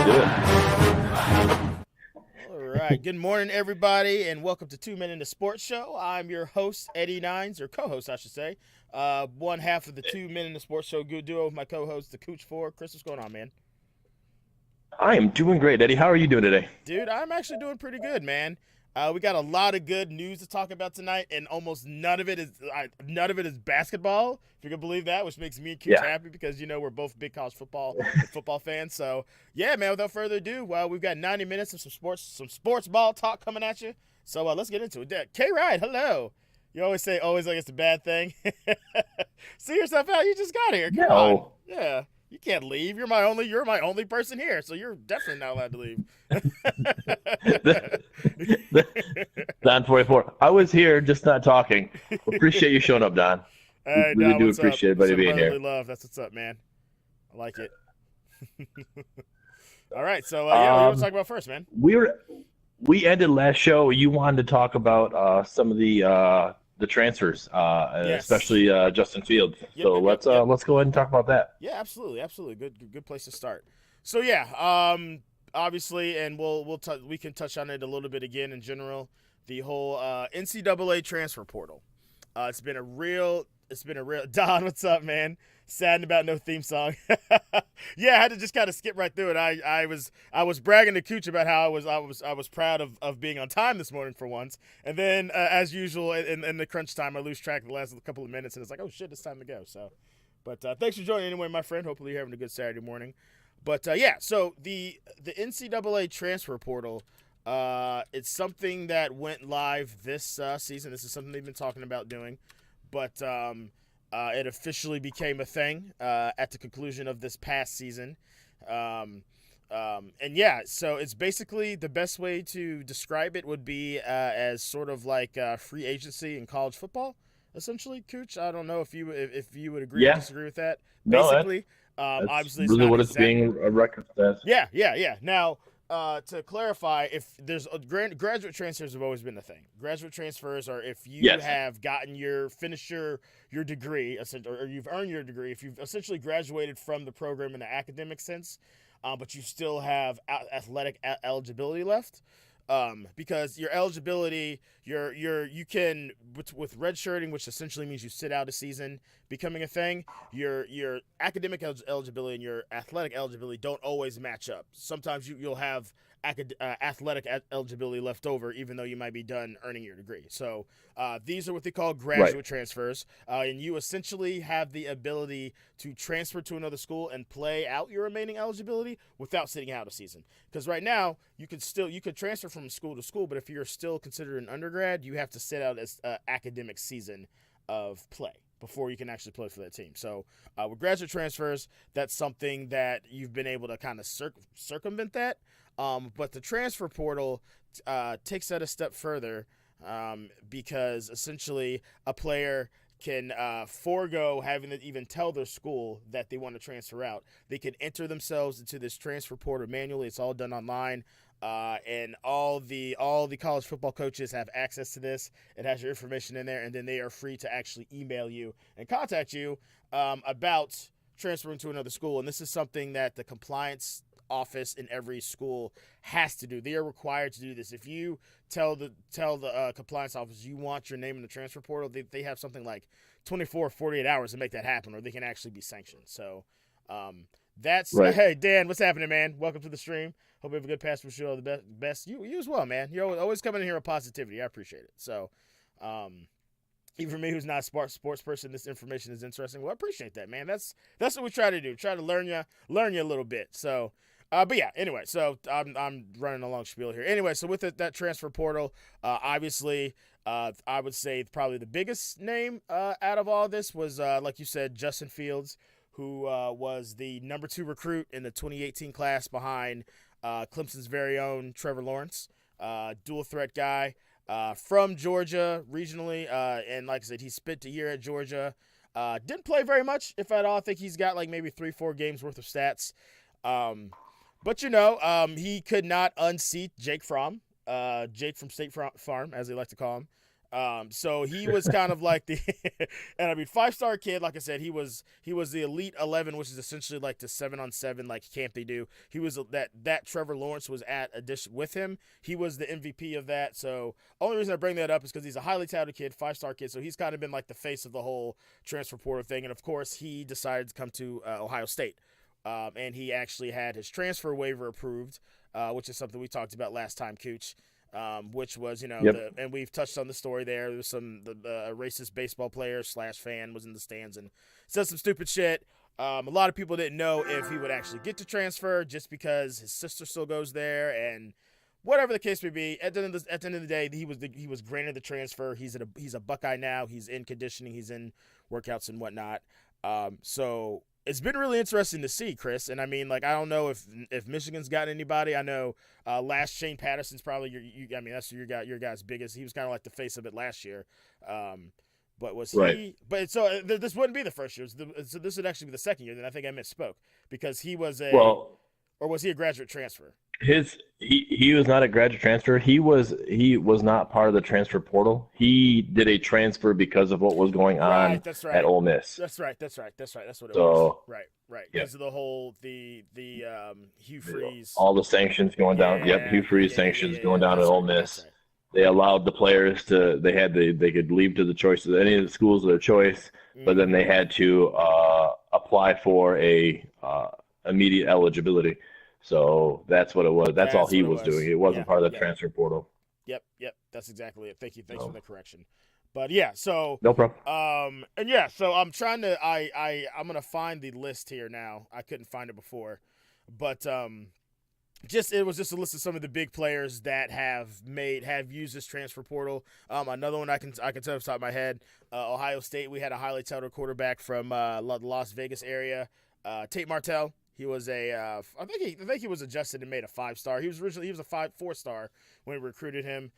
All right. Good morning, everybody, and welcome to 2 Men in the Sports Show. I'm your host, Eddie Nines, or co-host, I should say. One half of the 2 Men in the Sports Show good duo with my co-host, the Cooch Four. Chris, what's going on, man? I am doing great, Eddie. How are you doing today? Dude, I'm actually doing pretty good, man. We got a lot of good news to talk about tonight, and almost none of it is basketball. If you can believe that, which makes me and Cooch Yeah. happy because we're both big college football and football fans. So yeah, man. Without further ado, we've got 90 minutes of some sports ball talk coming at you. So let's get into it. K Ride, hello. You always say always like it's a bad thing. See yourself out. You just got here. Come on. No. Yeah. You can't leave. You're my only person here, so you're definitely not allowed to leave. Don 44. I was here, just not talking. Appreciate you showing up, Don. We Hey, really Don, do what's up? appreciate everybody Some being brotherly here. love. That's what's up, man. I like it. All right, so yeah, what do you want to Um, talk about first, man? we were we ended last show. You wanted to talk about some of the transfers, Yes. especially Justin Fields. Yep, So yep, yep, yep. let's go ahead and talk about that. Yeah, absolutely, absolutely. Good place to start. So yeah, obviously, and we can touch on it a little bit again in general. The whole NCAA transfer portal. It's been a real. Don, what's up, man? Saddened about no theme song. Yeah, I had to just kind of skip right through it. I was bragging to Cooch about how I was proud of being on time this morning for once, and then as usual in the crunch time, I lose track of the last couple of minutes, and it's like, oh shit, it's time to go. So, but thanks for joining anyway, my friend. Hopefully you're having a good Saturday morning. But yeah, so the NCAA transfer portal. It's something that went live this season. This is something they've been talking about doing, but it officially became a thing at the conclusion of this past season. Um, and yeah, so it's basically the best way to describe it would be as sort of like free agency in college football, essentially. Cooch, I don't know if you would agree or Yeah. disagree with that. No, Basically, that's obviously it's really not what it's exact. being a record as. Yeah, yeah, yeah. Now, to clarify, if there's graduate transfers have always been a thing. Graduate transfers are if you Yes. have gotten finished your degree, or you've earned your degree, if you've essentially graduated from the program in the academic sense, but you still have athletic eligibility left. Because your eligibility, you can with redshirting, which essentially means you sit out a season, becoming a thing. Your academic eligibility and your athletic eligibility don't always match up. Sometimes you'll have athletic eligibility left over, even though you might be done earning your degree. So these are what they call Right. graduate transfers, and you essentially have the ability to transfer to another school and play out your remaining eligibility without sitting out a season. Because right now you could transfer from school to school, but if you're still considered an undergrad, you have to sit out as academic season of play before you can actually play for that team. So with graduate transfers, that's something that you've been able to kind of circumvent that. But the transfer portal takes that a step further, because essentially a player can forego having to even tell their school that they want to transfer out. They can enter themselves into this transfer portal manually. It's all done online. And all the college football coaches have access to this. It has your information in there, and then they are free to actually email you and contact you about transferring to another school. And this is something that the compliance office in every school has to do. They are required to do this. If you tell the compliance office you want your name in the transfer portal, they have something like 24 or 48 hours to make that happen, or they can actually be sanctioned. So that's Right. hey Dan, what's happening, man? Welcome to the stream. Hope you have a good past for show. The best. You as well, man. You're always coming in here with positivity. I appreciate it. So, even for me, who's not a sports person, this information is interesting. Well, I appreciate that, man. That's what we try to do. Try to learn you a little bit. So, but yeah. Anyway, so I'm running a long spiel here. Anyway, so with that transfer portal, obviously, I would say probably the biggest name out of all this was, like you said, Justin Fields, who was the number 2 recruit in the 2018 class behind Clemson's very own Trevor Lawrence, dual threat guy from Georgia regionally, and like I said, he spent a year at Georgia. Didn't play very much, if at all. I think he's got like maybe 3-4 games worth of stats. But he could not unseat Jake Fromm, Jake from State Farm, as they like to call him. So he was kind of like the, and I mean, 5-star kid. Like I said, he was the elite 11, which is essentially like the 7-on-7 like camp they do. He was that Trevor Lawrence was at addition with him. He was the MVP of that. So only reason I bring that up is because he's a highly touted kid, 5-star kid. So he's kind of been like the face of the whole transfer portal thing. And of course, he decided to come to Ohio State, and he actually had his transfer waiver approved, which is something we talked about last time, Cooch. Which was, Yep. and we've touched on the story there. There was the racist baseball player / fan was in the stands and said some stupid shit. A lot of people didn't know if he would actually get to transfer just because his sister still goes there, and whatever the case may be. At the end of the day, he was granted the transfer. He's a Buckeye now. He's in conditioning. He's in workouts and whatnot. So it's been really interesting to see, Chris. And I mean, like, I don't know if Michigan's got anybody. I know last Shane Patterson's probably that's your guy's biggest. He was kind of like the face of it last year. But was Right. he? But so this wouldn't be the first year. So this would actually be the second year. Then I think I misspoke because he was or was he a graduate transfer? He was not a graduate transfer. He was not part of the transfer portal. He did a transfer because of what was going on That's right. at Ole Miss. That's right. That's what it was. Right. Yeah. Because of the whole the Hugh Freeze, all the sanctions going down. Yep, Hugh Freeze sanctions going down at Ole Miss. Right. They allowed the players they could leave to the choice of any of the schools of their choice, but then they had to apply for a immediate eligibility. So that's what it was. That's all he was doing. It wasn't part of the transfer portal. Yep. That's exactly it. Thanks for the correction. But yeah, so no problem. And yeah, so I'm trying to I'm gonna find the list here now. I couldn't find it before, but it was just a list of some of the big players that have used this transfer portal. Another one I can tell off the top of my head, Ohio State. We had a highly touted quarterback from the Las Vegas area, Tate Martell. He was I think he was adjusted and made a 5-star. He was a 4-star when we recruited him.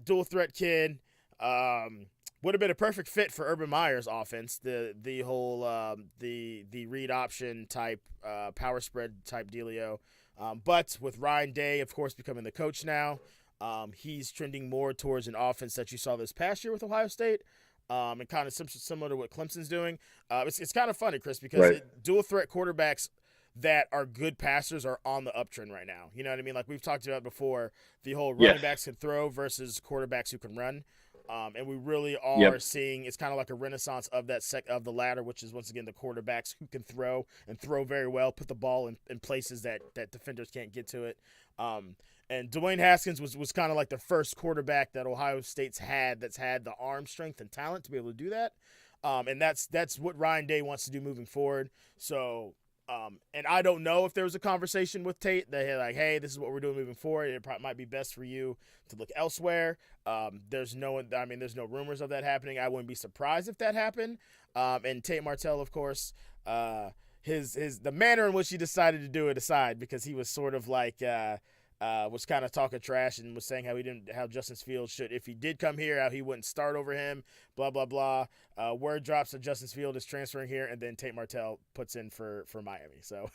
Dual threat kid. Would have been a perfect fit for Urban Meyer's offense. The whole the read option type power spread type dealio. But with Ryan Day, of course, becoming the coach now, he's trending more towards an offense that you saw this past year with Ohio State. And kind of similar to what Clemson's doing. It's kind of funny, Chris, because dual threat quarterbacks that are good passers are on the uptrend right now. You know what I mean? Like we've talked about before, the whole running backs can throw versus quarterbacks who can run. And we really are seeing it's kind of like a renaissance of that of the latter, which is once again the quarterbacks who can throw and throw very well, put the ball in places that defenders can't get to it. And Dwayne Haskins was kind of like the first quarterback that Ohio State's that's had the arm strength and talent to be able to do that. And that's what Ryan Day wants to do moving forward. So, and I don't know if there was a conversation with Tate that had like, hey, this is what we're doing moving forward. It might be best for you to look elsewhere. There's no rumors of that happening. I wouldn't be surprised if that happened. And Tate Martell, of course, the manner in which he decided to do it aside, because he was sort of like was kind of talking trash and was saying how Justin Fields should, if he did come here, how he wouldn't start over him, blah, blah, blah. Word drops that Justin Fields is transferring here, and then Tate Martell puts in for Miami. So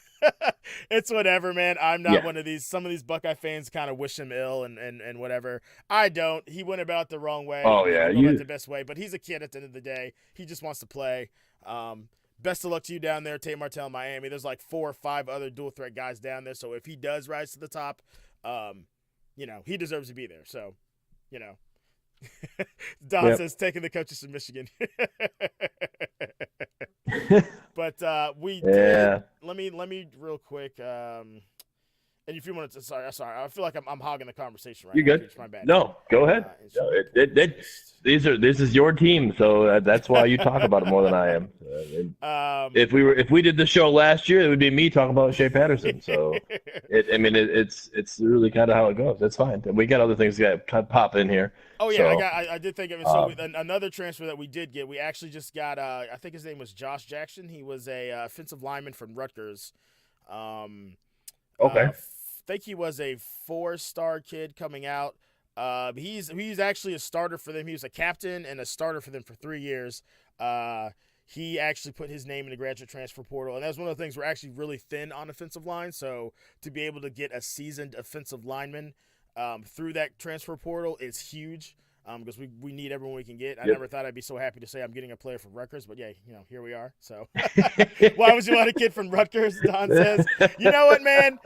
it's whatever, man. I'm not one of these. Some of these Buckeye fans kind of wish him ill and whatever. I don't. He went about it the wrong way. Oh, yeah. The best way, but he's a kid at the end of the day. He just wants to play. Best of luck to you down there, Tate Martell, Miami. There's like 4 or 5 other dual threat guys down there. So if he does rise to the top, he deserves to be there. So, Don says taking the coaches from Michigan. But we did. Let me real quick. And if you want to, sorry. I feel like I'm hogging the conversation right now. You're good. My bad. No, go ahead. This is your team, so that's why you talk about it more than I am. If we did the show last year, it would be me talking about Shea Patterson. So, it's really kind of how it goes. That's fine. We got other things that pop in here. Oh yeah, I did think of it. So another transfer that we did get, we actually just got. I think his name was Josh Jackson. He was a offensive lineman from Rutgers. Okay. I think he was a 4-star kid coming out. He's actually a starter for them. He was a captain and a starter for them for 3 years. He actually put his name in the graduate transfer portal, and that's one of the things we're actually really thin on offensive line. So to be able to get a seasoned offensive lineman through that transfer portal is huge. because we need everyone we can get. I Yep. never thought I'd be so happy to say I'm getting a player from Rutgers, but yeah, here we are. So why would you want a kid from Rutgers? Don says. You know what, man?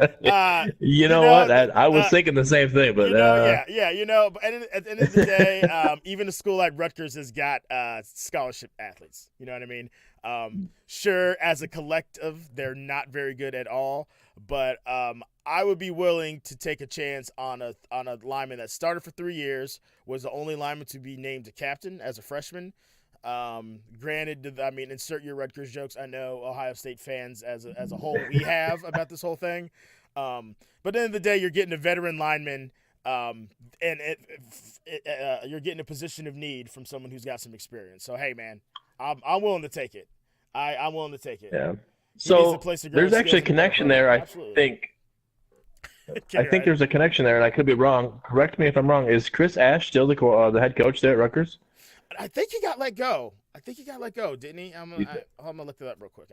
You know what? I was thinking the same thing, but But at the end of the day, even a school like Rutgers has got scholarship athletes. You know what I mean? Sure, as a collective, they're not very good at all, but I would be willing to take a chance on a lineman that started for 3 years, was the only lineman to be named a captain as a freshman. Granted, I mean, insert your Rutgers jokes. I know Ohio State fans as a whole we have about this whole thing. But at the end of the day, you're getting a veteran lineman, and you're getting a position of need from someone who's got some experience. So hey, man, I'm willing to take it. I'm willing to take it. Yeah. So there's actually a connection there. I think there's a connection there, and I could be wrong. Correct me if I'm wrong. Is Chris Ash still the head coach there at Rutgers? I think he got let go. Didn't he? I'm gonna look it up real quick.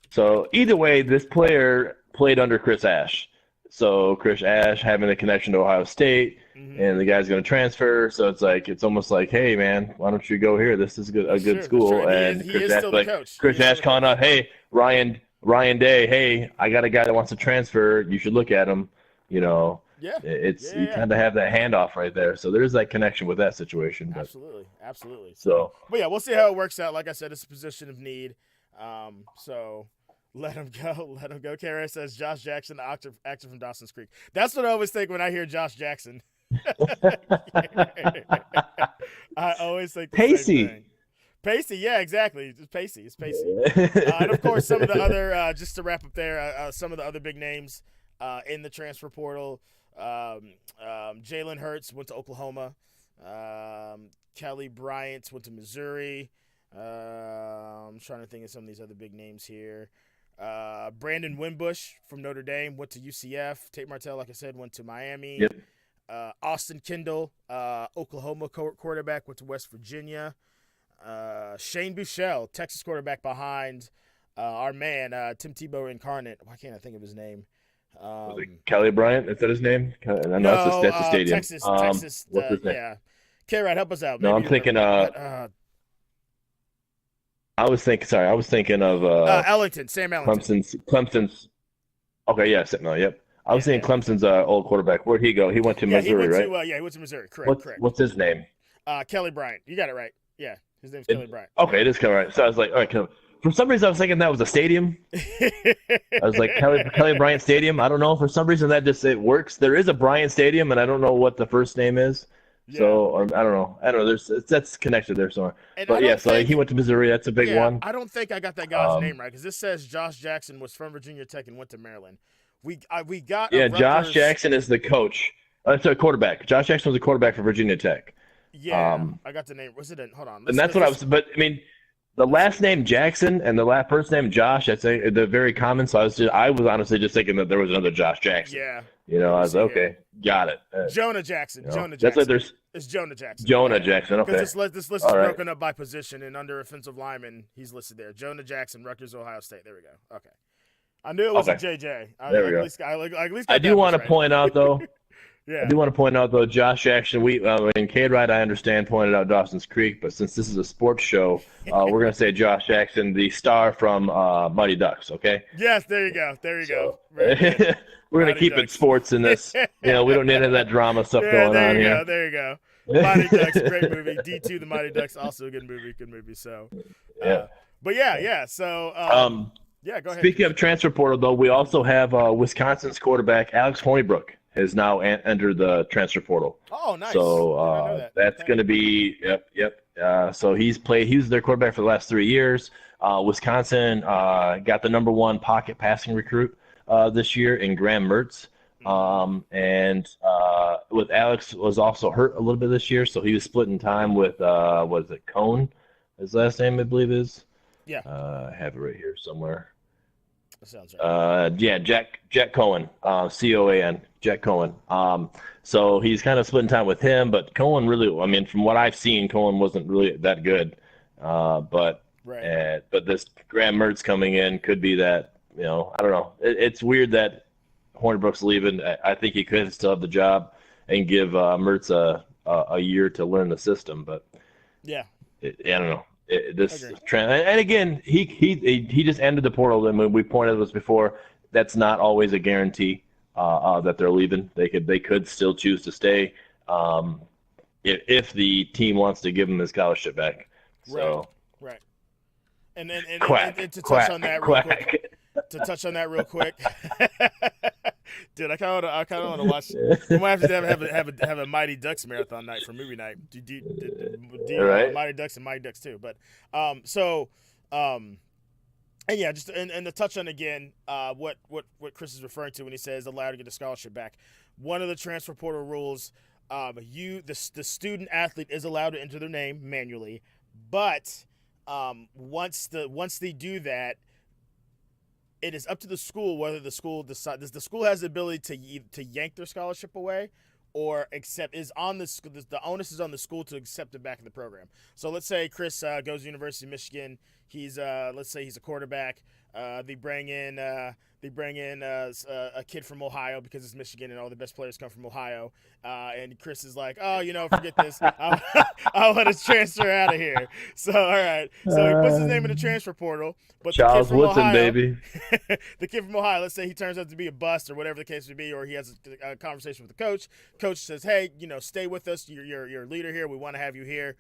So either way, this player played under Chris Ash. So Chris Ash having a connection to Ohio State, and the guy's going to transfer. So it's almost like, hey man, why don't you go here? This is a good school. And Chris Ash Chris Ash calling out, hey Ryan Day, hey, I got a guy that wants to transfer. You should look at him. You kind of have that handoff right there. So there's that connection with that situation. But, absolutely. So, but yeah, we'll see how it works out. Like I said, it's a position of need. So let him go. Kara says Josh Jackson, actor from Dawson's Creek. That's what I always think when I hear Josh Jackson. I always think the same thing. Pacey, yeah, exactly. It's Pacey. And of course, some of the other, just to wrap up there, some of the other big names in the transfer portal. Jalen Hurts went to Oklahoma. Kelly Bryant went to Missouri. I'm trying to think of some of these other big names here. Brandon Wimbush from Notre Dame went to UCF. Tate Martell, like I said, went to Miami. Yep. Austin Kendall, Oklahoma quarterback, went to West Virginia. Shane Buechele, Texas quarterback behind our man, Tim Tebow incarnate. Why can't I think of his name? Was it Kelly Bryant? Is that his name? No, that's the stadium. Texas. What's his name? Yeah. K-Rod, help us out. No, I'm thinking. I was thinking of Ellington, Sam Ellington. Clemson's. Okay, yeah, yep. I was thinking Clemson's old quarterback. Where'd he go? He went to Missouri, right? He went to Missouri. Correct. What's his name? Kelly Bryant. You got it right. Yeah, his name's Kelly Bryant. Okay, it is Kelly Bryant. So I was like, all right, for some reason I was thinking that was a stadium. I was like Kelly Bryant Stadium. I don't know. For some reason it works. There is a Bryant Stadium, and I don't know what the first name is. Yeah. So I don't know. That's connected there somewhere. But yeah, so he went to Missouri. That's a big one. I don't think I got that guy's name right because this says Josh Jackson was from Virginia Tech and went to Maryland. We got Josh Jackson is the coach. Sorry, quarterback. Josh Jackson was a quarterback for Virginia Tech. Yeah, I got the name. Was it? Hold on. And that's what I was. But I mean, the last name Jackson and the first name Josh. They're very common. So I was honestly just thinking that there was another Josh Jackson. Yeah. I was okay. Got it. Jonah Jackson. Jonah Jackson. It's Jonah Jackson. Jonah Jackson. Okay. Because this list is broken up by position, and under offensive lineman, he's listed there. Jonah Jackson, Rutgers, Ohio State. There we go. Okay. I knew it was a JJ. There we go. At least I do want to point out though. Yeah. I do want to point out though, Josh Jackson. In K-Ride, I understand, pointed out Dawson's Creek, but since this is a sports show, we're gonna say Josh Jackson, the star from Mighty Ducks. Okay. Yes, there you go. We're gonna keep it sports in this. We don't need any of that drama stuff going on here. There you go. Mighty Ducks, great movie. D2, The Mighty Ducks, also a good movie. So. Yeah. But yeah. So. Yeah, go ahead. Speaking of transfer portal, though, we also have Wisconsin's quarterback Alex Hornibrook has now entered the transfer portal. Oh, nice. So that's going to be so he was their quarterback for the last 3 years. Wisconsin got the number 1 pocket passing recruit this year in Graham Mertz. And with Alex was also hurt a little bit this year, so he was splitting time with Cone? His last name, I believe, is. Yeah. I have it right here somewhere. That sounds right. Jack Cohen, Coan, Jack Cohen. So he's kind of splitting time with him, but Cohen really, from what I've seen, Cohen wasn't really that good. But this Graham Mertz coming in could be that. I don't know. It's weird that Hornibrook's leaving. I think he could still have the job and give Mertz a year to learn the system. But Yeah, I don't know. I This agree. trend, and again, he just ended the portal. And when we pointed this before, that's not always a guarantee that they're leaving. They could still choose to stay um, if the team wants to give him his scholarship back. Right, So right. And quack, to touch on quack, that real quick, quack. dude, I kind of want to watch. We might have to have a Mighty Ducks marathon night for movie night. Right? Mighty Ducks and Mighty Ducks too. But so um, and yeah, just and to touch on again, what Chris is referring to when he says allowed to get a scholarship back. One of the transfer portal rules, the student athlete is allowed to enter their name manually, but once they do that, it is up to the school whether the school decides. The school has the ability to yank their scholarship away, or accept is on the onus is on the school to accept it back in the program. So let's say Chris goes to University of Michigan. He's let's say he's a quarterback. They bring in a kid from Ohio because it's Michigan and all the best players come from Ohio. And Chris is like, oh, forget this. I want to transfer out of here. So all right. So he puts his name in the transfer portal, but the kid Charles from Woodson, Ohio, baby. the kid from Ohio, let's say he turns out to be a bust or whatever the case may be, or he has a conversation with the coach. Coach says, hey, stay with us. You're a leader here. We want to have you here.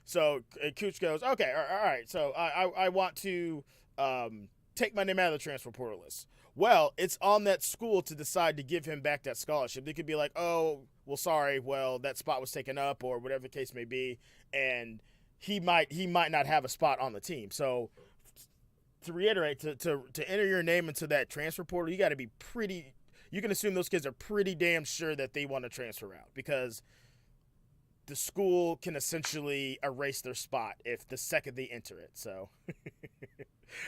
So Cooch goes, okay, all right. So I want to take my name out of the transfer portal list. Well, it's on that school to decide to give him back that scholarship. They could be like, oh, well, sorry, well, that spot was taken up or whatever the case may be, and he might not have a spot on the team. So to reiterate, to enter your name into that transfer portal, you got to be pretty. You can assume those kids are pretty damn sure that they want to transfer out because the school can essentially erase their spot if the second they enter it. So,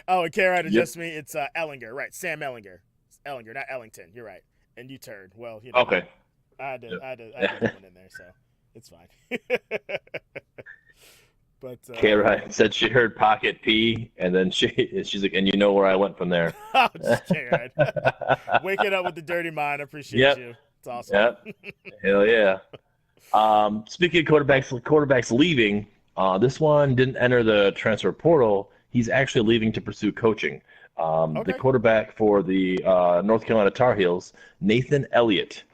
oh, and Karen Yep. adjust me. It's Ellinger, right? Sam Ellinger, Ellinger, not Ellington. You're right. And you turned. Well, Okay. I had to Yep. get one in there, so it's fine. But Kara said she heard Pocket P, and then she's like, and you know where I went from there. oh, just Karen, waking up with the dirty mind. I appreciate Yep. you. It's awesome. Yep. Hell yeah. Speaking of quarterbacks leaving, this one didn't enter the transfer portal. He's actually leaving to pursue coaching. The Okay. quarterback for the North Carolina Tar Heels, Nathan Elliott,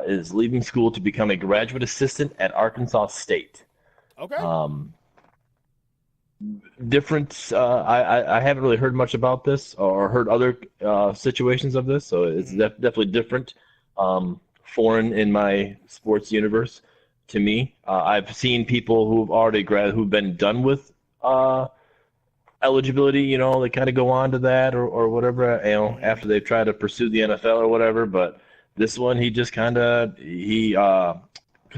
is leaving school to become a graduate assistant at Arkansas State. Okay. Different. I haven't really heard much about this or heard other situations of this, so it's definitely different. Foreign in my sports universe to me. I've seen people who've been done with eligibility. They kind of go on to that or whatever. After they've tried to pursue the NFL or whatever. But this one, he just because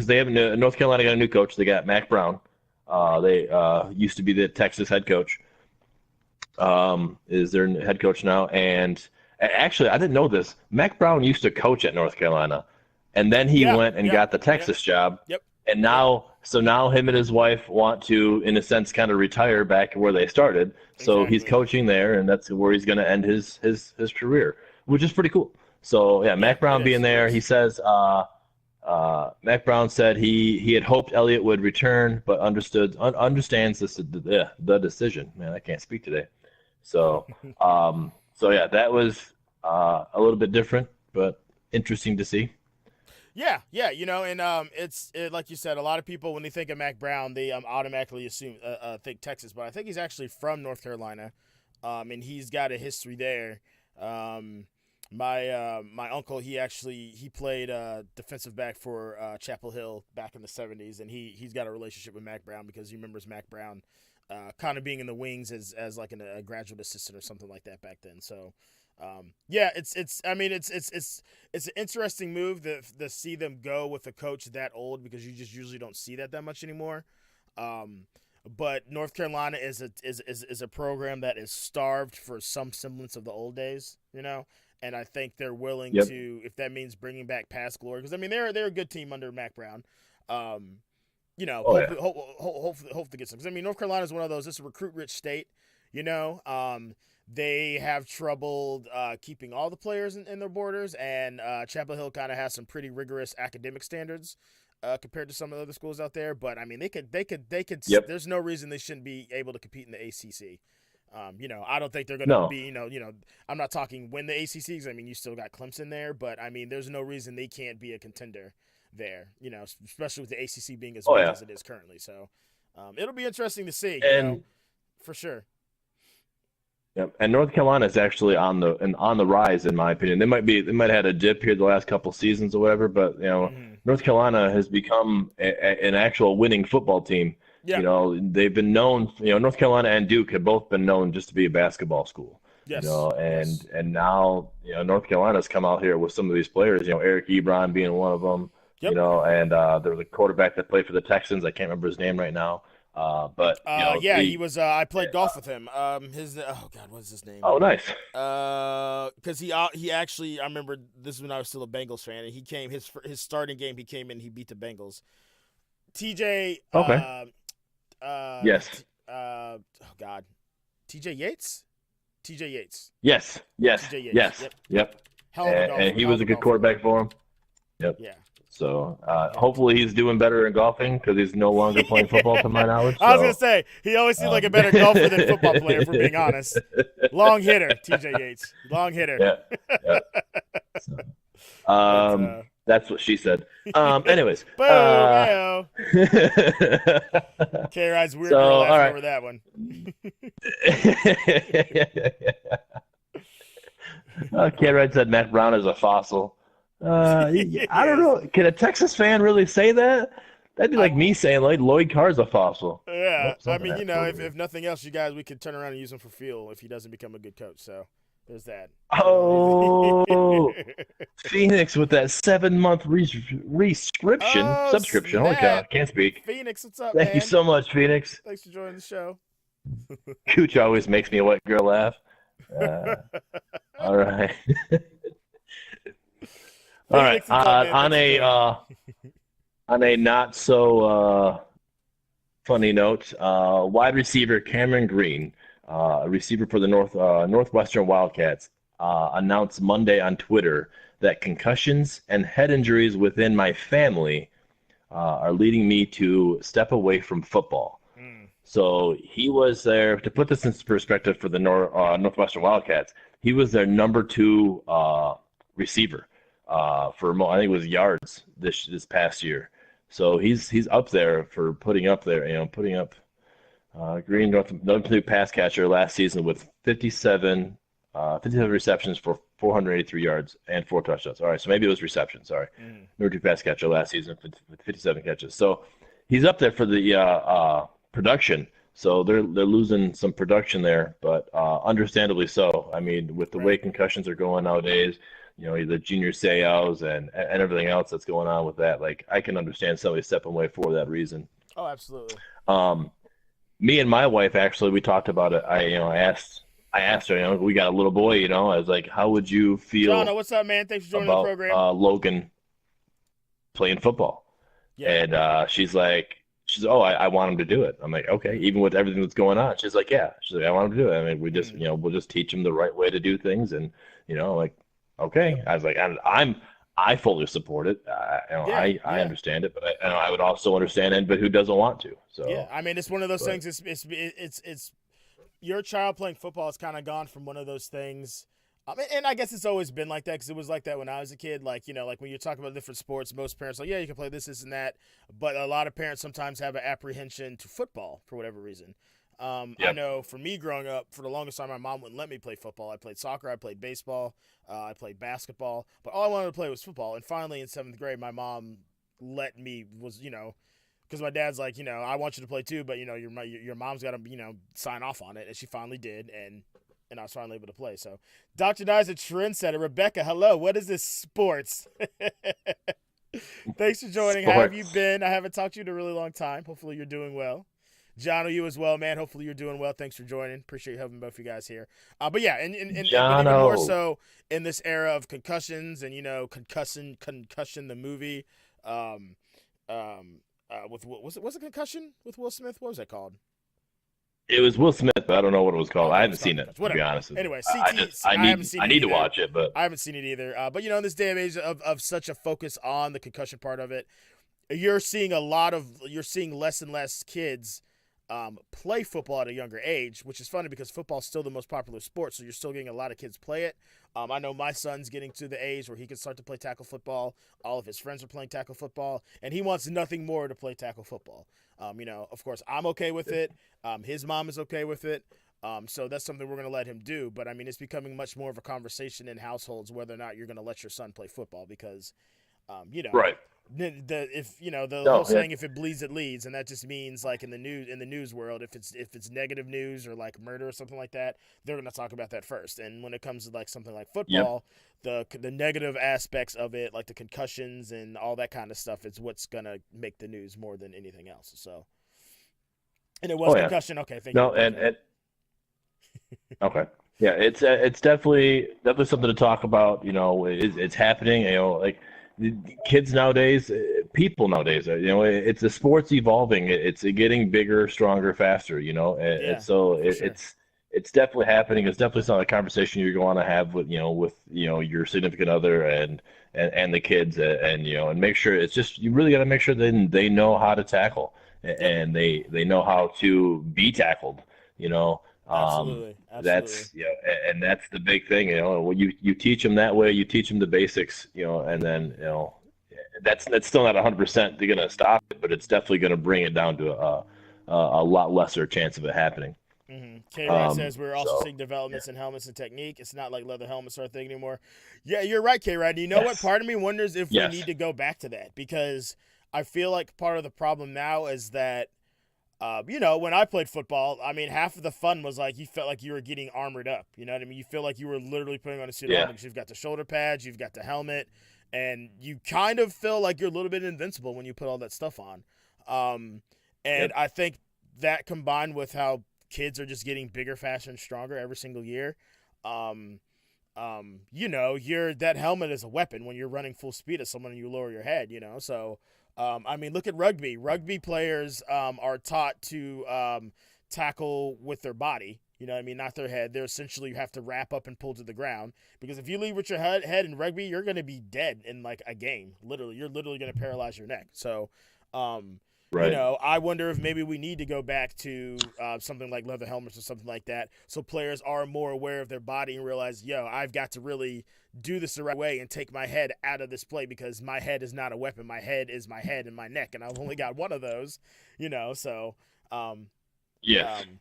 they have North Carolina got a new coach. They got Mac Brown. They used to be the Texas head coach. Is their head coach now? And actually, I didn't know this. Mac Brown used to coach at North Carolina, and then he went and got the Texas job. Yep. And now him and his wife want to, in a sense, kind of retire back where they started. So he's Exactly. coaching there, and that's where he's going to end his career, which is pretty cool. So yeah, Mac Brown being there, he says. Mac Brown said he had hoped Elliott would return, but understands the decision. Man, I can't speak today. So yeah, that was a little bit different, but interesting to see. Yeah, and it's like you said, a lot of people when they think of Mac Brown, they automatically assume think Texas, but I think he's actually from North Carolina, and he's got a history there. My uncle, he played defensive back for Chapel Hill back in the '70s, and he's got a relationship with Mac Brown because he remembers Mac Brown kind of being in the wings as like a graduate assistant or something like that back then. So. Yeah, it's an interesting move to see them go with a coach that old because you just usually don't see that much anymore. But North Carolina is a program that is starved for some semblance of the old days, and I think they're willing to, if that means bringing back past glory, because I mean they're a good team under Mac Brown. Hopefully get some. Because I mean North Carolina is one of those. It's a recruit-rich state, they have trouble keeping all the players in their borders, and Chapel Hill kind of has some pretty rigorous academic standards compared to some of the other schools out there. But I mean, they could. Yep. There's no reason they shouldn't be able to compete in the ACC. I don't think they're going to No. be. I'm not talking win the ACC. 'Cause, I mean, you still got Clemson there, but I mean, there's no reason they can't be a contender there. Especially with the ACC being as Oh weak yeah. as it is currently. So it'll be interesting to see. And For sure. yep. And North Carolina is actually on the rise, in my opinion. They might have had a dip here the last couple seasons or whatever, but Mm-hmm. North Carolina has become an actual winning football team. Yeah. They've been known. North Carolina and Duke have both been known just to be a basketball school. Yes. And Yes. and now North Carolina's come out here with some of these players. Eric Ebron being one of them. Yep. And there was a quarterback that played for the Texans. I can't remember his name right now. But Yeah, he was. I played golf with him. His oh god, what's his name? Oh, nice. Because he actually, I remember this is when I was still a Bengals fan, and he came his starting game. He came in, he beat the Bengals. TJ. Okay. Yes. Oh god, TJ Yates. TJ Yates. Yes. TJ Yates. Yes. Yep. Hell of a golfer. And he was a good quarterback for him. Yep. Yeah. So hopefully he's doing better in golfing because he's no longer playing football, to my knowledge. I was gonna say he always seemed like a better golfer than football player, if we're being honest. Long hitter, TJ Yates. Long hitter. Yeah. So, that's what she said. Anyways. Boom. K-Ride's weird girl laughing over that one. K-Ride said Matt Brown is a fossil. I don't know. Can a Texas fan really say that? That'd be like me saying Lloyd Carr's a fossil. Yeah, Nope, I mean, if nothing else, you guys, we could turn around and use him for fuel if he doesn't become a good coach. So there's that. Oh, Phoenix with that 7-month subscription. Holy cow, can't speak. Phoenix, what's up, Thank you so much, Phoenix. Thanks for joining the show. Cooch always makes me a white girl laugh. All right. All right. On a not so funny note, wide receiver Cameron Green, a receiver for the Northwestern Wildcats, announced Monday on Twitter that concussions and head injuries within my family are leading me to step away from football. So he was there, to put this into perspective for the Northwestern Wildcats, he was their number 2 receiver for, I think it was yards this past year. So he's up there for putting up Green, number 2 pass catcher last season with 57 receptions for 483 yards and 4 touchdowns. All right, so maybe it was reception. Sorry, number 2 pass catcher last season with 57 catches. So he's up there for the production. So they're losing some production there, but understandably so. I mean, with the way concussions are going nowadays, the junior Seaos and everything else that's going on with that, like I can understand somebody stepping away for that reason. Oh, absolutely. Me and my wife actually, we talked about it. I asked her, we got a little boy, I was like, how would you feel? John, what's up, man? Thanks for joining about, the program. Logan playing football. Yeah. And she's like, I want him to do it. I'm like, okay, even with everything that's going on. She's like, yeah. She's like, I want him to do it. I mean, we just, we'll just teach him the right way to do things. And, like, okay. I was like, I fully support it. I understand it, but I would also understand anybody who doesn't want to. So yeah, I mean, it's one of those things. It's your child playing football has kind of gone from one of those things. And I guess it's always been like that because it was like that when I was a kid. Like, like when you're talking about different sports, most parents are like, yeah, you can play this and that. But a lot of parents sometimes have an apprehension to football for whatever reason. I know for me growing up, for the longest time, my mom wouldn't let me play football. I played soccer, I played baseball, I played basketball, but all I wanted to play was football. And finally in 7th grade, my mom let me, because my dad's like, I want you to play too, but your mom's got to, sign off on it. And she finally did. And I was finally able to play. So Dr. Dye's a trendsetter. Rebecca, hello. What is this sports? Thanks for joining. How have you been? I haven't talked to you in a really long time. Hopefully you're doing well. John, you as well, man. Hopefully you're doing well. Thanks for joining. Appreciate having both of you guys here. But yeah, and even more so in this era of concussions and concussion the movie. With what's it concussion with Will Smith? What was that called? It was Will Smith, but I don't know what it was called. Okay, I it was haven't called seen it, concussion. to be Whatever. honest with you. Anyway, I CT. just I haven't need seen I it need to either. watch it, but I haven't seen it either. But in this day and age of such a focus on the concussion part of it, you're seeing less and less kids play football at a younger age, which is funny because football is still the most popular sport, so you're still getting a lot of kids play it. I know my son's getting to the age where he can start to play tackle football. All of his friends are playing tackle football, and he wants nothing more to play tackle football. Of course, I'm okay with it. His mom is okay with it. So that's something we're going to let him do. But, it's becoming much more of a conversation in households whether or not you're going to let your son play football because, right. the No, whole yeah. saying, if it bleeds it leads, and that just means like in the news world, if it's negative news or like murder or something like that, they're gonna talk about that first. And when it comes to like something like Yep. football, the negative aspects of it, like the concussions and all that kind of stuff, is what's gonna make the news more than anything else. So, and it was Oh yeah. concussion. Okay, thank you No, for breaking it. and okay. Yeah, it's definitely something to talk about. It's happening. Like the kids nowadays, people nowadays. It's the sport's evolving. It's getting bigger, stronger, faster. Yeah, for sure. It's definitely happening. It's definitely some conversation you're going to have with your significant other and the kids and make sure it's just you really got to make sure they know how to tackle Yep, and they know how to be tackled. You know. absolutely, absolutely. And that's the big thing. When you teach them that way, you teach them the basics. And then that's still not 100% going to stop it, but it's definitely going to bring it down to a lot lesser chance of it happening. K Rod says we're also So seeing yeah, developments in helmets and technique. It's not like leather helmets are a thing anymore. Yeah, you're right, K Rod. You know what? yes, Part of me wonders if we yes, need to go back to that because I feel like part of the problem now is that, when I played football, half of the fun was like you felt like you were getting armored up. You know what I mean? You feel like you were literally putting on a suit of armor yeah, because you've got the shoulder pads, you've got the helmet, and you kind of feel like you're a little bit invincible when you put all that stuff on. And yep, I think that combined with how kids are just getting bigger, faster, and stronger every single year. Um, your that helmet is a weapon when you're running full speed at someone and you lower your head. So look at rugby. Rugby players are taught to tackle with their body. You know what I mean? Not their head. They're essentially you have to wrap up and pull to the ground because if you leave with your head in rugby, you're going to be dead in like a game. Literally, you're literally going to paralyze your neck. So, right, I wonder if maybe we need to go back to something like leather helmets or something like that, so players are more aware of their body and realize, I've got to really do this the right way and take my head out of this play because my head is not a weapon. My head is my head and my neck, and I've only got one of those. So. Um, yes. um,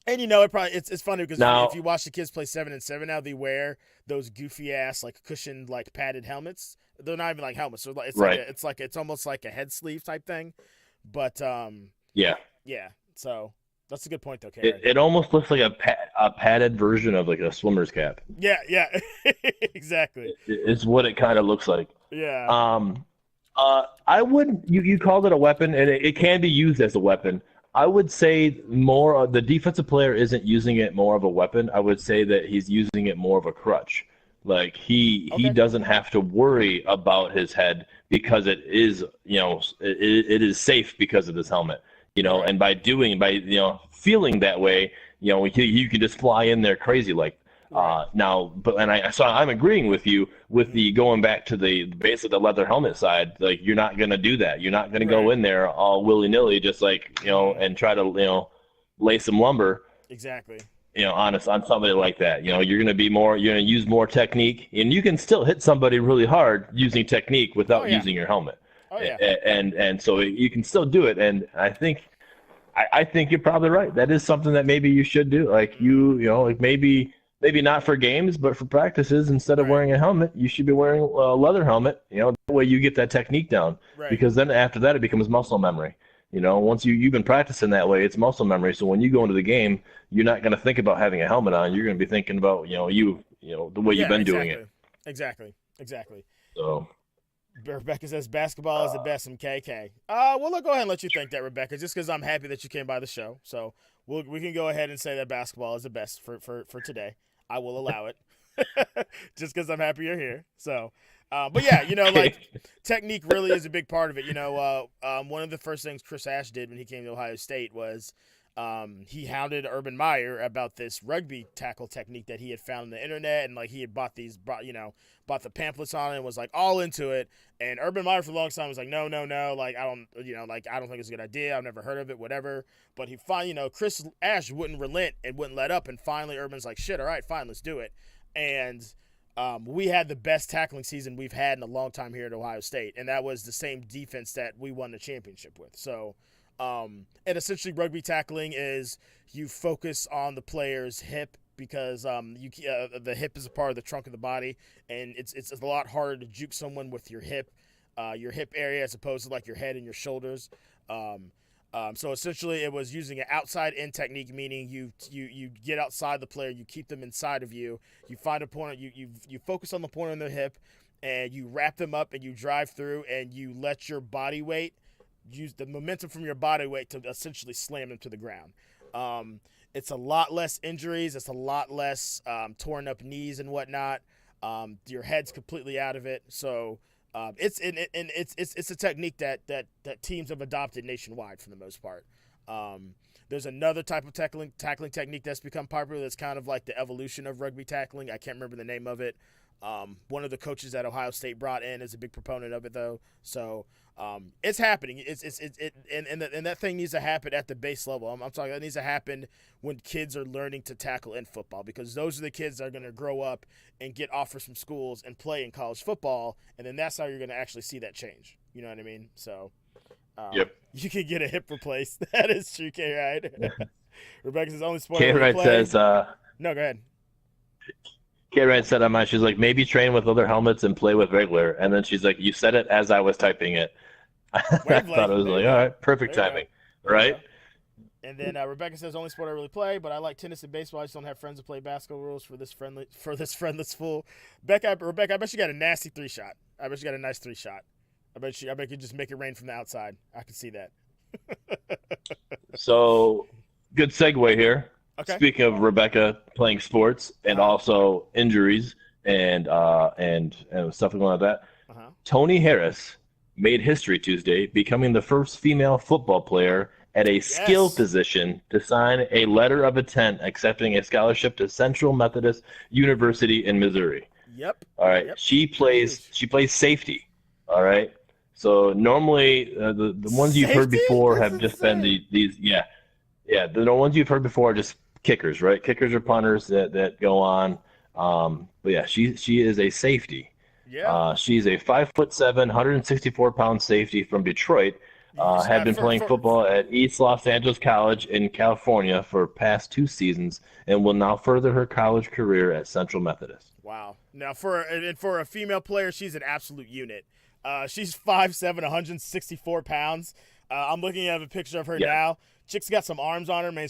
and it's funny because if Now, you watch the kids play 7-7 now, they wear those goofy ass like cushioned like padded helmets. They're not even like helmets. They're like, right, it's almost like a head sleeve type thing. But yeah. yeah. So that's a good point though, It Karen. it almost looks like a padded version of like a swimmer's cap. Yeah, yeah, exactly. It's what it kind of looks like. Yeah, Um, I wouldn't. You called it a weapon, and it can be used as a weapon. I would say more. The defensive player isn't using it more of a weapon. I would say that he's using it more of a crutch. Like he okay, doesn't have to worry about his head because it is it is safe because of this helmet. right. And by feeling that way, you can just fly in there crazy like Right. now, I'm agreeing with you with Mm-hmm. the going back to the base of the leather helmet side. Like you're not gonna do that. You're not gonna go Right. in there all willy nilly, just like Mm-hmm. and try to lay some lumber, Exactly. on somebody like that. You're gonna be more. You're gonna use more technique, and you can still hit somebody really hard using technique Oh without yeah. using your helmet, Oh yeah. and so you can still do it. And I think you're probably right. That is something that maybe you should do. Like Mm-hmm. like maybe not for games, but for practices, instead of Right. wearing a helmet, you should be wearing a leather helmet. That way you get that technique down. Right. Because then after that, it becomes muscle memory. Once you've been practicing that way, it's muscle memory. So when you go into the game, you're not going to think about having a helmet on. You're going to be thinking about the way you've Yeah. been doing it. Exactly. Exactly. Exactly. So Rebecca says basketball is the best from KK. Well, I'll go ahead and let you think that, Rebecca, just because I'm happy that you came by the show. So we can go ahead and say that basketball is the best for today. I will allow it, just because I'm happy you're here. So, but yeah, like okay, technique really is a big part of it. One of the first things Chris Ash did when he came to Ohio State was he hounded Urban Meyer about this rugby tackle technique that he had found on the internet, and like he had bought the pamphlets on it and was like all into it. And Urban Meyer for a long time was like, no, like I don't think it's a good idea. I've never heard of it, whatever. But he finally, Chris Ash wouldn't relent and wouldn't let up, and finally Urban's like, shit, all right, fine, let's do it. And we had the best tackling season we've had in a long time here at Ohio State, and that was the same defense that we won the championship with. So. And essentially, rugby tackling is you focus on the player's hip because the hip is a part of the trunk of the body, and it's a lot harder to juke someone with your hip area as opposed to like your head and your shoulders. So essentially, it was using an outside in technique, meaning you get outside the player, you keep them inside of you, you find a point, you focus on the point on their hip, and you wrap them up and you drive through, and you let your body weight. Use the momentum from your body weight to essentially slam them to the ground. It's a lot less injuries. It's a lot less torn up knees and whatnot. Your head's completely out of it. So it's a technique that teams have adopted nationwide for the most part. There's another type of tackling technique that's become popular. That's kind of like the evolution of rugby tackling. I can't remember the name of it. One of the coaches at Ohio State brought in is a big proponent of it, though. So it's happening. And that thing needs to happen at the base level. I'm talking. That needs to happen when kids are learning to tackle in football, because those are the kids that are going to grow up and get offers from schools and play in college football, and then that's how you're going to actually see that change. You know what I mean? So. Yep. You can get a hip replaced. That is true, K-Ride. Rebecca says only sport. K-Ride says. No, go ahead. K-Ride said on mine, she's like, maybe train with other helmets and play with regular. And then she's like, you said it as I was typing it. I thought it was like, all right, perfect timing, right? And then Rebecca says only sport I really play, but I like tennis and baseball. I just don't have friends to play basketball rules for this friendless fool. Rebecca, I bet you got a nasty 3-shot. I bet you got a nice 3-shot. I bet you just make it rain from the outside. I can see that. So, good segue here. Okay. Speaking of Rebecca playing sports and also injuries and stuff going like that, Tony Harris made history Tuesday, becoming the first female football player at a skill position to sign a letter of intent accepting a scholarship to Central Methodist University in Missouri. Yep. All right. Yep. She plays safety. All right. So normally the ones you've heard before have just been these the ones you've heard before are just kickers, right? Kickers or punters that go on. But yeah, she is a safety. Yeah. She's a 5'7", 164-pound safety from Detroit. Had been playing football at East Los Angeles College in California for past 2 seasons and will now further her college career at Central Methodist. Wow. Now for a female player, she's an absolute unit. She's 5'7", 164 pounds. I'm looking at a picture of her now. Chick's got some arms on her, man.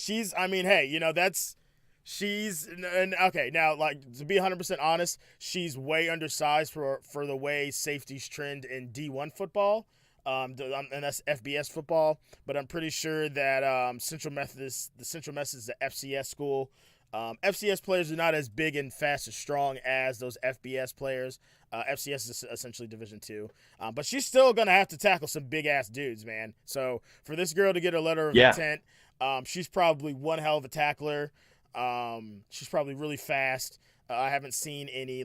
Okay, now, like, to be 100% honest, she's way undersized for the way safeties trend in D1 football, and that's FBS football. But I'm pretty sure that the Central Methodist is the FCS school. FCS players are not as big and fast and strong as those FBS players. FCS is essentially Division II. But she's still going to have to tackle some big-ass dudes, man. So for this girl to get a letter of intent, she's probably one hell of a tackler. She's probably really fast. I haven't seen any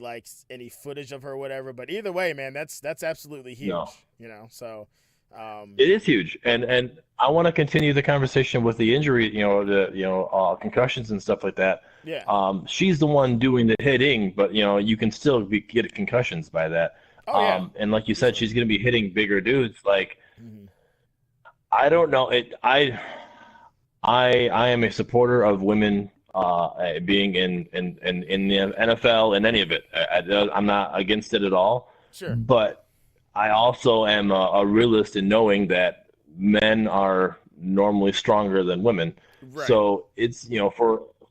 footage of her or whatever. But either way, man, that's absolutely huge. No. So it is huge. And I want to continue the conversation with the injury, concussions and stuff like that. Yeah. She's the one doing the hitting, but you can still get concussions by that. And like you said, she's going to be hitting bigger dudes. Like, I don't know. I am a supporter of women being in the NFL and any of it. I'm not against it at all. Sure. But I also am a realist in knowing that men are normally stronger than women. Right. So it's,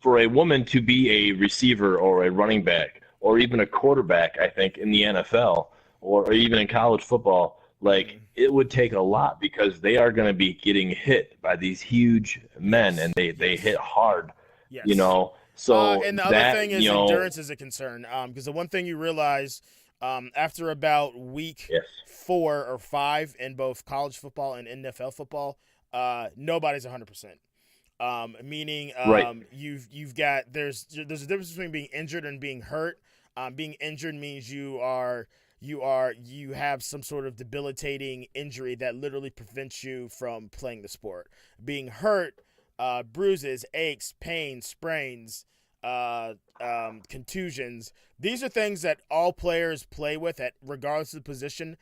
for a woman to be a receiver or a running back or even a quarterback, I think, in the NFL or even in college football, it would take a lot because they are going to be getting hit by these huge men and they hit hard, So and the other thing is endurance is a concern because the one thing you realize after about week 4 or 5 in both college football and NFL football, nobody's 100%. Meaning Right. you've got there's a difference between being injured and being hurt. Being injured means you have some sort of debilitating injury that literally prevents you from playing the sport. Being hurt, bruises, aches, pain, sprains, contusions. These are things that all players play with at regardless of the position.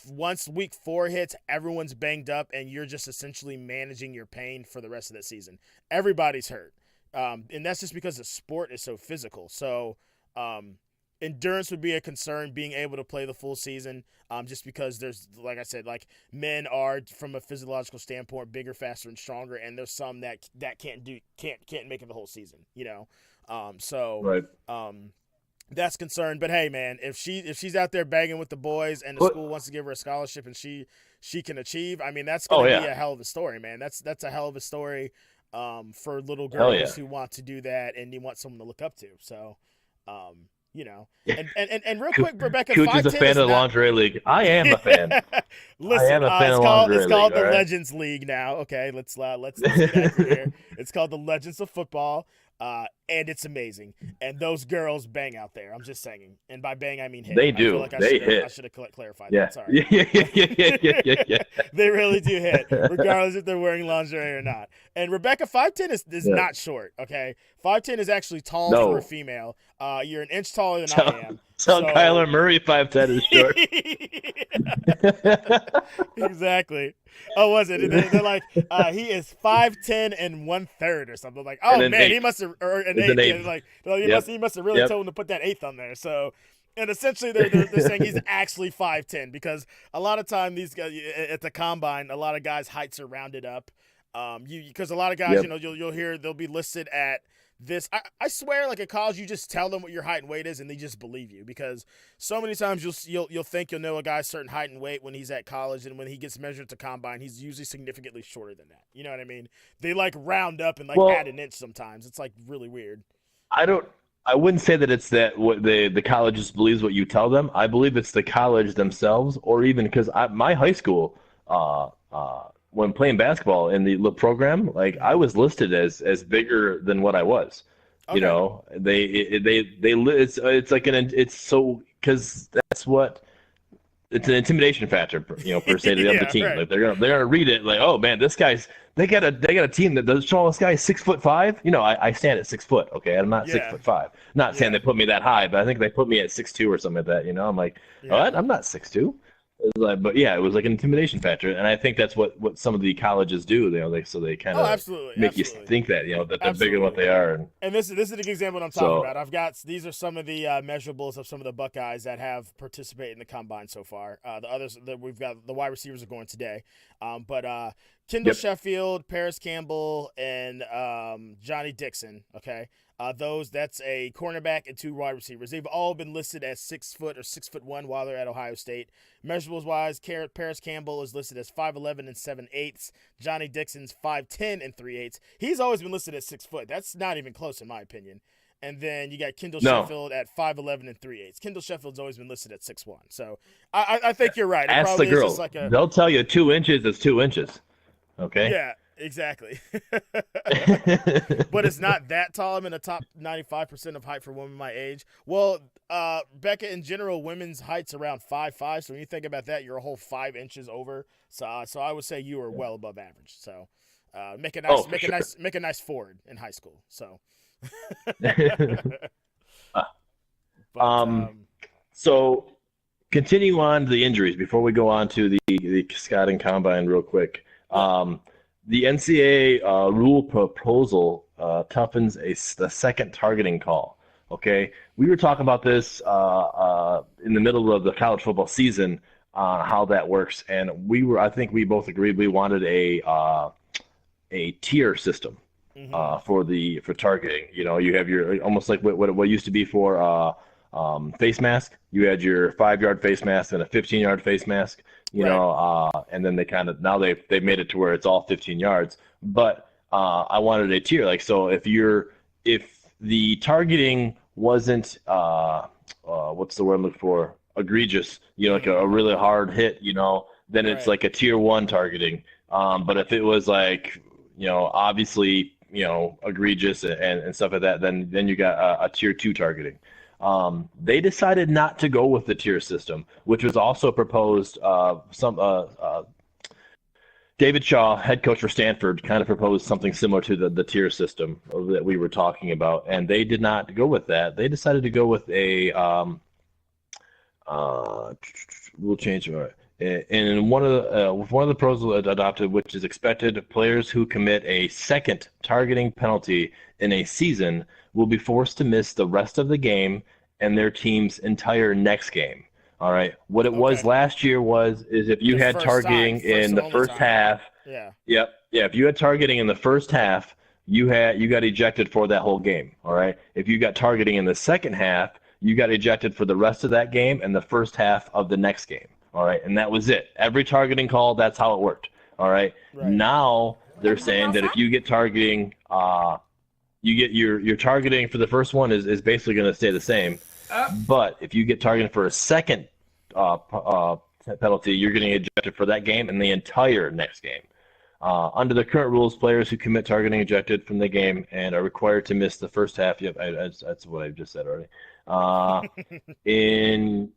Once week 4 hits, everyone's banged up, and you're just essentially managing your pain for the rest of the season. Everybody's hurt, and that's just because the sport is so physical. So, endurance would be a concern. Being able to play the full season, just because there's, like I said, like men are from a physiological standpoint bigger, faster, and stronger, and there's some that can't make it the whole season. Right. That's concerned. But hey, man, if she's out there banging with the boys and the But- school wants to give her a scholarship and she can achieve, I mean, that's Oh, gonna yeah. be a hell of a story, man. That's a hell of a story for little Hell girls yeah. who want to do that and you want someone to look up to. So, Yeah. and real quick, Rebecca, Cooch is a 5'10" fan of the not- lingerie league. I am a fan. Listen, I am a fan it's of called lingerie the league, all right? Legends League now. Okay, let's get accurate here. It's called the Legends of Football, and it's amazing. And those girls bang out there. I'm just saying, and by bang I mean hit. They I feel do. like They hit. I should have clarified Yeah. that. Sorry. Yeah. They really do hit, regardless if they're wearing lingerie or not. And Rebecca, 5'10" is Yeah. not short. Okay, 5'10" is actually tall No. for a female. You're an inch taller than I am. So So- Kyler Murray 5'10" is short. Exactly. Oh, was it? They're like, he is 5'10" and 1/3 or something. Like, oh And an man, he eighth. must have, or an It's an eighth. Yeah, eighth. like, no, he Yep. must have really Yep. told him to put that eighth on there. So, and essentially they're saying he's actually 5'10" because a lot of time these guys at the combine, a lot of guys' heights are rounded up. Because a lot of guys, Yep. you'll hear they'll be listed at this. I swear, like at college, you just tell them what your height and weight is, and they just believe you. Because so many times you'll think you'll know a guy's certain height and weight when he's at college, and when he gets measured to combine, he's usually significantly shorter than that. You know what I mean? They like round up and like Well- add an inch sometimes. It's like really weird. I wouldn't say that it's that what the college just believes what you tell them. I believe it's the college themselves, or even because my high school, when playing basketball in the program, like I was listed as bigger than what I was. Okay. You know, it's like it's so because that's what it's an intimidation factor, per se to the Yeah, other team. right. Like they're gonna read it like, oh man, this guy's they got a team that the tallest guy is 6'5". I stand at 6 foot. Okay, I'm not Yeah. 6'5". Not saying Yeah. they put me that high, but I think they put me at 6'2" or something like that. I'm like, Yeah. what? I'm not 6'2". It was like, but yeah, it was like an intimidation factor, and I think that's what some of the colleges do. They kind Oh, of absolutely. make absolutely. you think that that they're bigger than what they are. And And this is the example I'm talking So- about. These are some of the measurables of some of the Buckeyes that have participated in the combine so far. The others that we've got, the wide receivers are going today. But Kendall Yep. Sheffield, Paris Campbell, and Johnny Dixon. Okay, that's a cornerback and 2 wide receivers. They've all been listed as 6 foot or 6'1" while they're at Ohio State. Measurables wise, Paris Campbell is listed as 5'11" and 7/8. Johnny Dixon's 5'10" and 3/8. He's always been listed at 6 foot. That's not even close in my opinion. And then you got Kendall No. Sheffield at 5'11" and 3/8. Kendall Sheffield's always been listed at 6'1". So I think you're right. It ask the probably is girls; just like a, they'll tell you 2 inches is 2 inches. Okay. yeah, exactly. But it's not that tall. I'm in the top 95% of height for women my age. Well, Becca, in general, women's height's around 5'5". So when you think about that, you're a whole 5 inches over. So I would say you are well above average. So make a nice forward in high school. So. But, So, continue on to the injuries before we go on to the scouting combine real quick. The NCAA rule proposal toughens the second targeting call. Okay, we were talking about this in the middle of the college football season, how that works, and I think we both agreed we wanted a tier system. For targeting. You have your almost like what used to be for face mask. You had your 5-yard face mask and a 15-yard face mask. And then now they've made it to where it's all 15 yards. But I wanted a tier. Like, so if the targeting wasn't what's the word I'm looking for? Egregious. Like a really hard hit. Then it's Right. like a tier 1 targeting. But if it was like obviously, egregious and stuff like that, then you got a tier 2 targeting. They decided not to go with the tier system, which was also proposed. David Shaw, head coach for Stanford, kind of proposed something similar to the tier system that we were talking about, and they did not go with that. They decided to go with a rule change. And one of the pros adopted, which is expected, players who commit a second targeting penalty in a season will be forced to miss the rest of the game and their team's entire next game. All right. What it was last year is if you had targeting in the first half. Yeah. Yep. Yeah. If you had targeting in the first half, you got ejected for that whole game. All right. If you got targeting in the second half, you got ejected for the rest of that game and the first half of the next game. All right. And that was it. Every targeting call, that's how it worked. All right. Now they're saying that if you get targeting, you get your targeting for the first one is basically going to stay the same. But if you get targeted for a second penalty, you're getting ejected for that game and the entire next game. Under the current rules, players who commit targeting ejected from the game and are required to miss the first half. Yep, that's what I just said already. In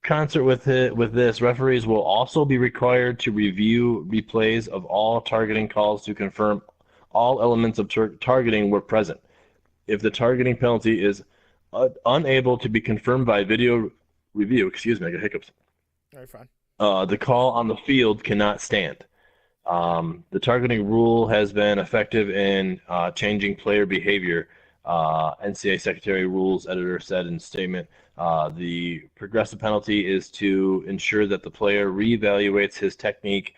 concert with this, referees will also be required to review replays of all targeting calls to confirm all elements of targeting were present. If the targeting penalty is unable to be confirmed by video review, excuse me, I got hiccups. All right, fine. The call on the field cannot stand. The targeting rule has been effective in changing player behavior. NCAA Secretary Rules Editor said in a statement, the progressive penalty is to ensure that the player reevaluates his technique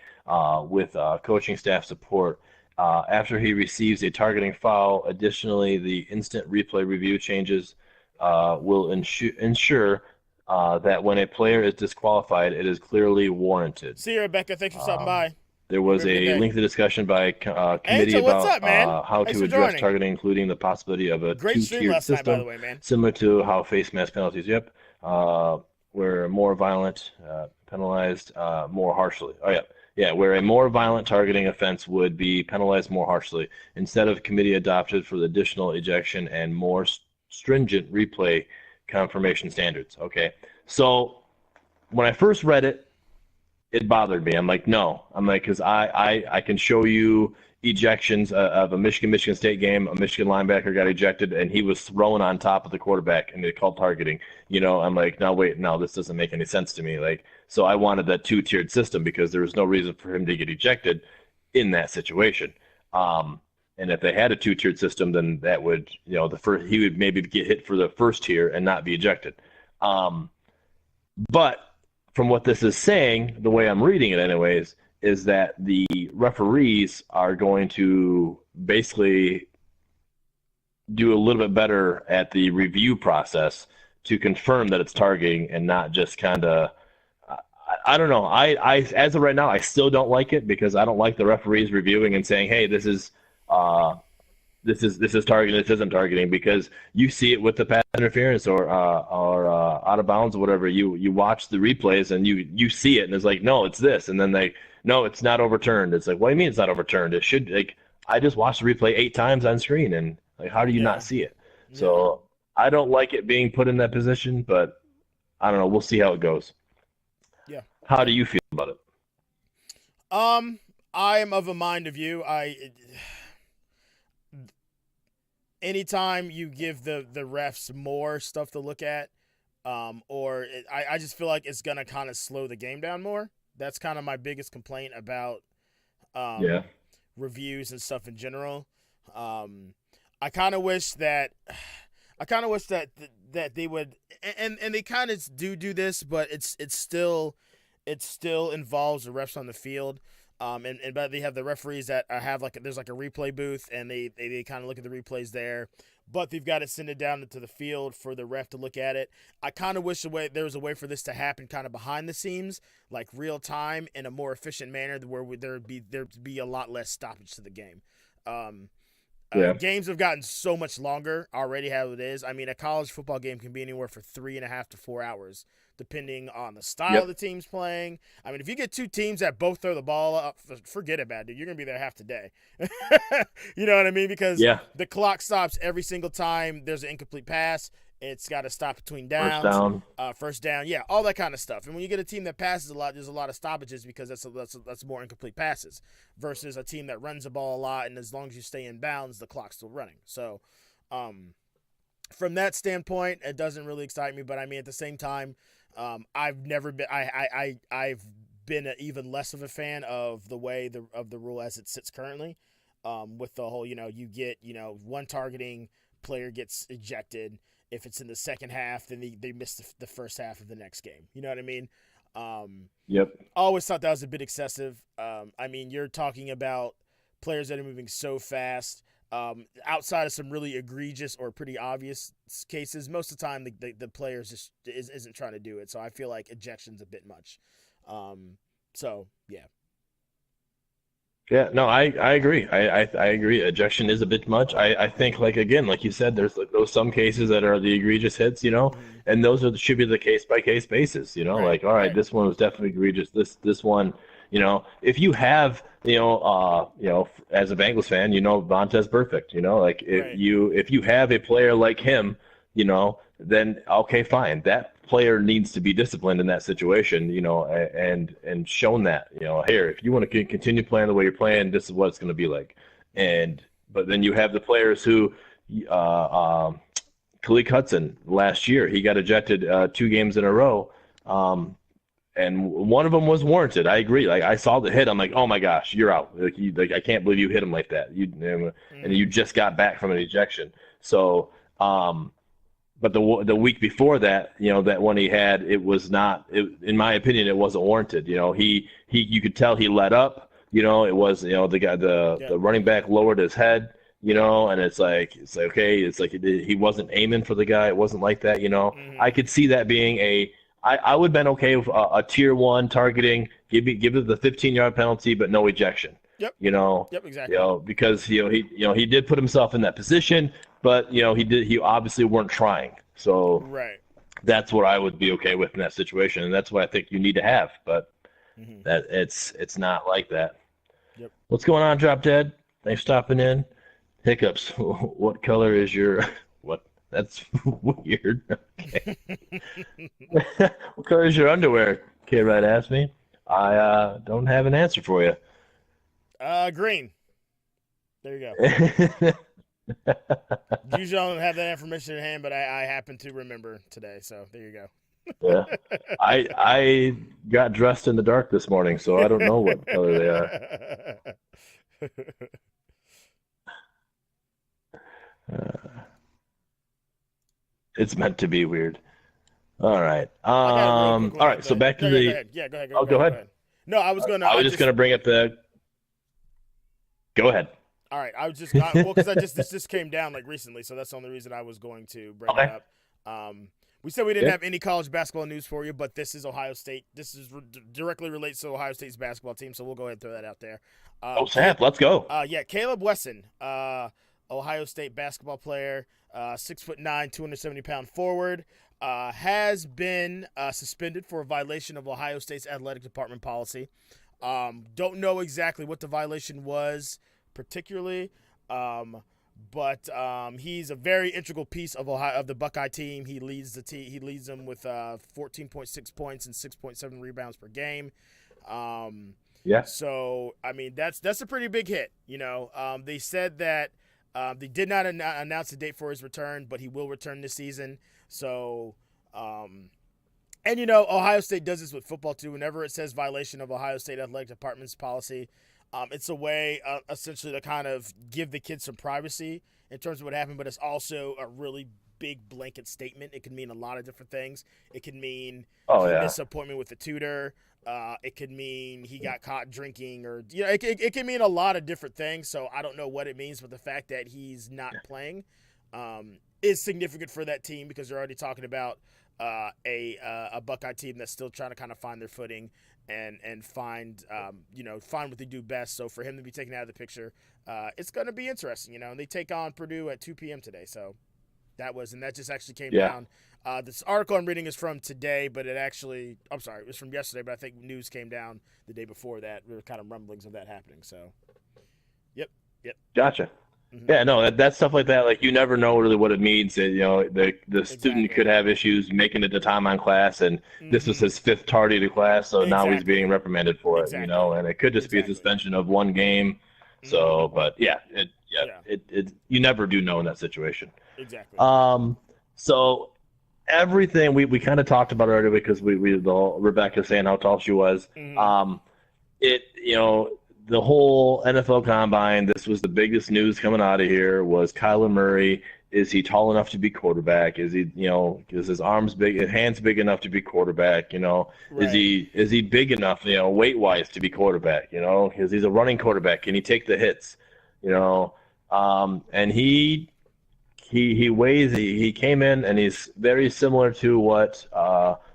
with coaching staff support. After he receives a targeting foul, additionally, the instant replay review changes will ensure that when a player is disqualified, it is clearly warranted. See you, Rebecca. Thanks for stopping by. There was a lengthy discussion by committee Angel, what's about up, man? how Thanks to for address joining. targeting, including the possibility of a Great stream two-tiered last night, by system, the way, man. similar to how face mask penalties, where more violent, penalized more harshly. Where a more violent targeting offense would be penalized more harshly. Instead of committee adopted for the additional ejection and more stringent replay confirmation standards. Okay, so when I first read it, it bothered me. I'm like, no. I'm like, because I can show you ejections of a Michigan State game. A Michigan linebacker got ejected, and he was thrown on top of the quarterback, and they called targeting. I'm like, no, wait, no, this doesn't make any sense to me. Like, so I wanted that two-tiered system because there was no reason for him to get ejected in that situation. And if they had a two-tiered system, then that would, the first he would maybe get hit for the first tier and not be ejected. But from what this is saying, the way I'm reading it anyways, is that the referees are going to basically do a little bit better at the review process to confirm that it's targeting and not just kind of, I don't know. I as of right now, I still don't like it because I don't like the referees reviewing and saying, hey, this is targeting, this isn't targeting, because you see it with the pass interference or out of bounds or whatever. You watch the replays and you see it and it's like, no, it's this, and then no, it's not overturned. It's like, what do you mean it's not overturned? It should, like, I just watched the replay 8 times on screen, and like, how do you not see it? Yeah. So I don't like it being put in that position, but I don't know. We'll see how it goes. Yeah. How do you feel about it? I am of a mind of you. Anytime you give the refs more stuff to look at, I just feel like it's gonna kind of slow the game down more. That's kind of my biggest complaint about reviews and stuff in general. I kind of wish that they would, and they kind of do this, but it still involves the refs on the field. But they have the referees that have there's a replay booth, and they kind of look at the replays there, but they've got to send it down into the field for the ref to look at it. I kind of wish there was a way for this to happen kind of behind the scenes, like real time, in a more efficient manner, where there'd be a lot less stoppage to the game. Yeah. Games have gotten so much longer already. How it is. I mean, a college football game can be anywhere for 3.5 to 4 hours, depending on the style Yep. the team's playing. I mean, if you get two teams that both throw the ball up, forget it, dude. You're gonna be there half the day. You know what I mean? Because Yeah. the clock stops every single time there's an incomplete pass. It's got to stop between First downs, down. first down, yeah, all that kind of stuff. And when you get a team that passes a lot, there's a lot of stoppages because that's more incomplete passes versus a team that runs the ball a lot. And as long as you stay in bounds, the clock's still running. So, from that standpoint, it doesn't really excite me. But I mean, at the same time, I've never been. I've been even less of a fan of the way of the rule as it sits currently, with the whole you get one targeting player gets ejected. If it's in the second half, then they miss the first half of the next game. You know what I mean? Yep. I always thought that was a bit excessive. I mean, you're talking about players that are moving so fast. Outside of some really egregious or pretty obvious cases, most of the time the players just isn't trying to do it. So I feel like ejection's a bit much. So yeah. Yeah, no, I agree. I agree. Ejection is a bit much. I think like again, like you said, there's like those some cases that are the egregious hits, Mm-hmm. and those should be the case by case basis, Right. like all right, Right. this one was definitely egregious. This one, if you have, as a Bengals fan, Vontez perfect, like Right. if you have a player like him, then okay, fine. That player needs to be disciplined in that situation, and shown that, here, if you want to continue playing the way you're playing, this is what it's going to be like. Mm-hmm. But then you have the players who, Khalid Hudson last year, he got ejected 2 games in a row. And one of them was warranted. I agree. Like I saw the hit, I'm like, oh my gosh, you're out. Like I can't believe you hit him like that. And Mm-hmm. you just got back from an ejection. So, but the week before that, that one he had, it was not. In my opinion, it wasn't warranted. He you could tell he let up. It was the guy Yeah. the running back lowered his head. And it's like okay, it's like he wasn't aiming for the guy. It wasn't like that. Mm-hmm. I could see that being I would have been okay with a tier one targeting. Give it the 15-yard penalty, but no ejection. Yep. You know, Yep. Exactly. because he did put himself in that position, but he obviously weren't trying. So Right. that's what I would be okay with in that situation, and that's what I think you need to have. But Mm-hmm. that it's not like that. Yep. What's going on, Drop Dead? Thanks for stopping in. Hiccups. What color is your what? That's weird. Okay. What color is your underwear? Kid Right asked me. I don't have an answer for you. Green. There you go. Usually I don't have that information in hand, but I happen to remember today. So there you go. Yeah. I got dressed in the dark this morning, so I don't know what color they are. Uh, it's meant to be weird. All right. I got a real quick one. All Though. right. Go So ahead. back to Go the. ahead. Yeah, go ahead. Oh, go Go ahead. ahead. No, I was gonna. I was just gonna bring up the. Go ahead. All right, I was just well because this just came down like recently, so that's the only reason I was going to bring it Okay. up. We said we didn't Yeah. have any college basketball news for you, but this is Ohio State. This is directly relates to Ohio State's basketball team, so we'll go ahead and throw that out there. Oh, snap. Let's go. Yeah, Caleb Wesson, Ohio State basketball player, 6'9", 270-pound forward, has been suspended for a violation of Ohio State's athletic department policy. Don't know exactly what the violation was particularly, but he's a very integral piece of the Buckeye team. He leads the team. He leads them with 14.6 points and 6.7 rebounds per game. Yeah. So I mean that's a pretty big hit. They said that they did not announce the date for his return, but he will return this season. So. And Ohio State does this with football too. Whenever it says violation of Ohio State athletic department's policy, it's a way essentially to kind of give the kids some privacy in terms of what happened, but it's also a really big blanket statement. It can mean a lot of different things. It can mean he missed an appointment with the tutor. It could mean he got caught drinking, or it can mean a lot of different things. So I don't know what it means, but the fact that he's not playing is significant for that team because they're already talking about a Buckeye team that's still trying to kind of find their footing and find find what they do best. So for him to be taken out of the picture, it's going to be interesting. And they take on Purdue at 2 p.m. today. So that just actually came Yeah. down. This article I'm reading is from today, but it was from yesterday, but I think news came down the day before that. There were kind of rumblings of that happening. So, yep. Gotcha. Mm-hmm. Yeah, no, that stuff like that, like you never know really what it means. The student Exactly. could have issues making it to time on class, and this was Mm-hmm. his fifth tardy to class, so now he's Exactly. being reprimanded for it, Exactly. and it could just be a Exactly. suspension of one game. Mm-hmm. So, but yeah, Yeah. you never do know in that situation. Exactly. So everything we kind of talked about already because Rebecca saying how tall she was. Mm-hmm. It the whole NFL Combine. This was the biggest news coming out of here. Was Kyler Murray? Is he tall enough to be quarterback? Is he is his arms big, his hands big enough to be quarterback? Is Right. he big enough weight wise to be quarterback? Because he's a running quarterback. Can he take the hits? And he weighs. He came in and he's very similar to what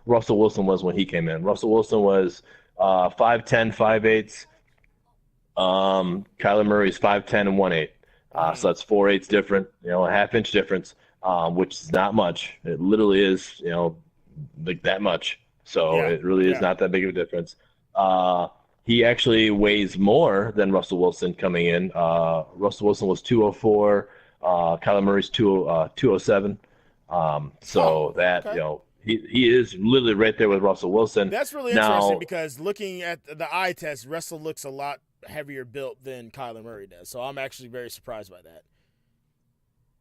Russell Wilson was when he came in. Russell Wilson was 5'10", 5'8". Kyler Murray's 5'10" and 1'8". So that's 4/8 different. A half-inch difference, which is not much. It literally is like that much. So Yeah. it really is not that big of a difference. He actually weighs more than Russell Wilson coming in. Russell Wilson was 204. Kyler Murray's 207. So that Okay. he is literally right there with Russell Wilson. That's really Now, interesting because looking at the eye test, Russell looks a lot heavier built than Kyler Murray does. So I'm actually very surprised by that.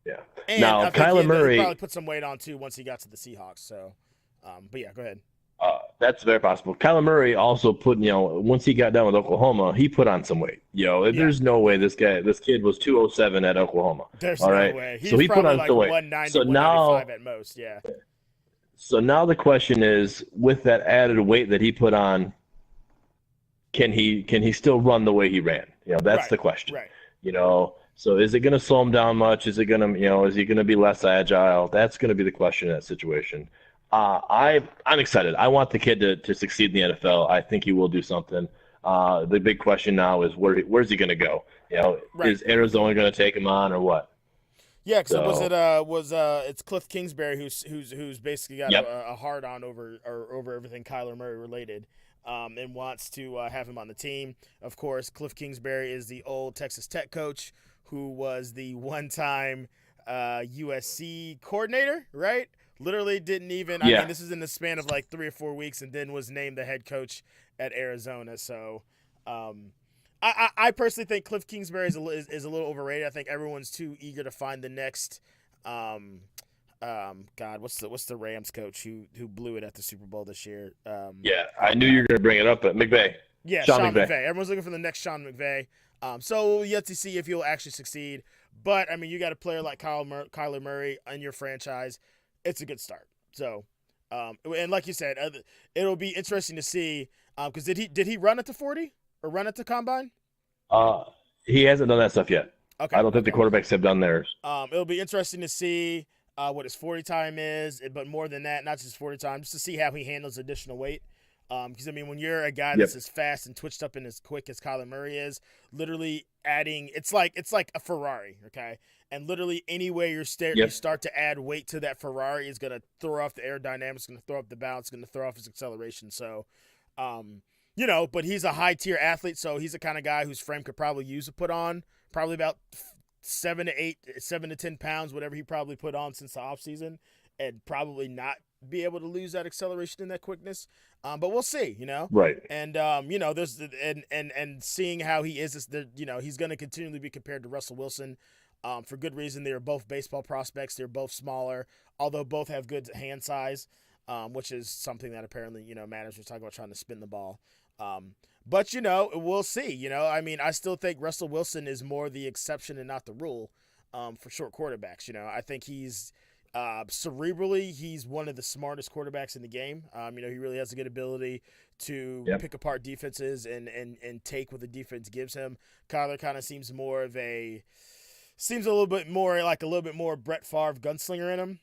yeah. And Now I think Kyler he Murray, probably put some weight on too once he got to the Seahawks. So, but yeah, go ahead. that's very possible. Kyler Murray also put, once he got done with Oklahoma, he put on some weight. Yeah, There's no way this kid was 207 at Oklahoma. there's All no right. way. So He's he put probably on like some weight. 190, So now, 195 at most. Yeah. the question is, with that added weight that he put on, can he still run the way he ran? That's Right. the question. Right. So is it going to slow him down much? Is it going to, is he going to be less agile? That's going to be the question in that situation. I'm excited. I want the kid to succeed in the NFL. I think he will do something. The big question now is where's he going to go? Right. Is Arizona going to take him on or what? Yeah, because So, it's Cliff Kingsbury who's basically got yep, a hard on over everything Kyler Murray related, and wants to have him on the team. Of course, Cliff Kingsbury is the old Texas Tech coach who was the one-time USC coordinator, right? Literally didn't even. I yeah, mean, this is in the span of like 3 or 4 weeks, and then was named the head coach at Arizona. So, I personally think Cliff Kingsbury is a little overrated. I think everyone's too eager to find the next. God, what's the Rams coach who blew it at the Super Bowl this year? yeah. I knew you were going to bring it up, but McVay, Yeah, Sean Sean McVay. McVay. Everyone's looking for the next Sean McVay. So we'll yet to see if he'll actually succeed. But I mean, you got a player like Kyler Murray in your franchise. It's a good start. So, and like you said, it'll be interesting to see. Because did he run at the 40 or run at the combine? Uh, he hasn't done that stuff yet. Okay. I don't think the Okay. quarterbacks have done theirs. It'll be interesting to see what his 40 time is, but more than that, not just 40 time, just to see how he handles additional weight. Because I mean, when you're a guy that's Yep. as fast and twitched up and as quick as Kyler Murray is, literally adding it's like a Ferrari, okay? And literally any way you Yep. start to add weight to that Ferrari is gonna throw off the aerodynamics, gonna throw up the balance, gonna throw off his acceleration. So, but he's a high tier athlete, so he's the kind of guy whose frame could probably use a put on, probably about 7 to 10 pounds, whatever he probably put on since the offseason, and probably not be able to lose that acceleration and that quickness. But we'll see, Right. And there's and seeing how he is, he's going to continually be compared to Russell Wilson, for good reason. They are both baseball prospects. They're both smaller, although both have good hand size, which is something that apparently matters. We're talking about trying to spin the ball. But we'll see. I mean, I still think Russell Wilson is more the exception and not the rule, for short quarterbacks. I think he's cerebrally, he's one of the smartest quarterbacks in the game. He really has a good ability to Yep. pick apart defenses and take what the defense gives him. Kyler kind of seems more of a seems a little bit more Brett Favre gunslinger in him,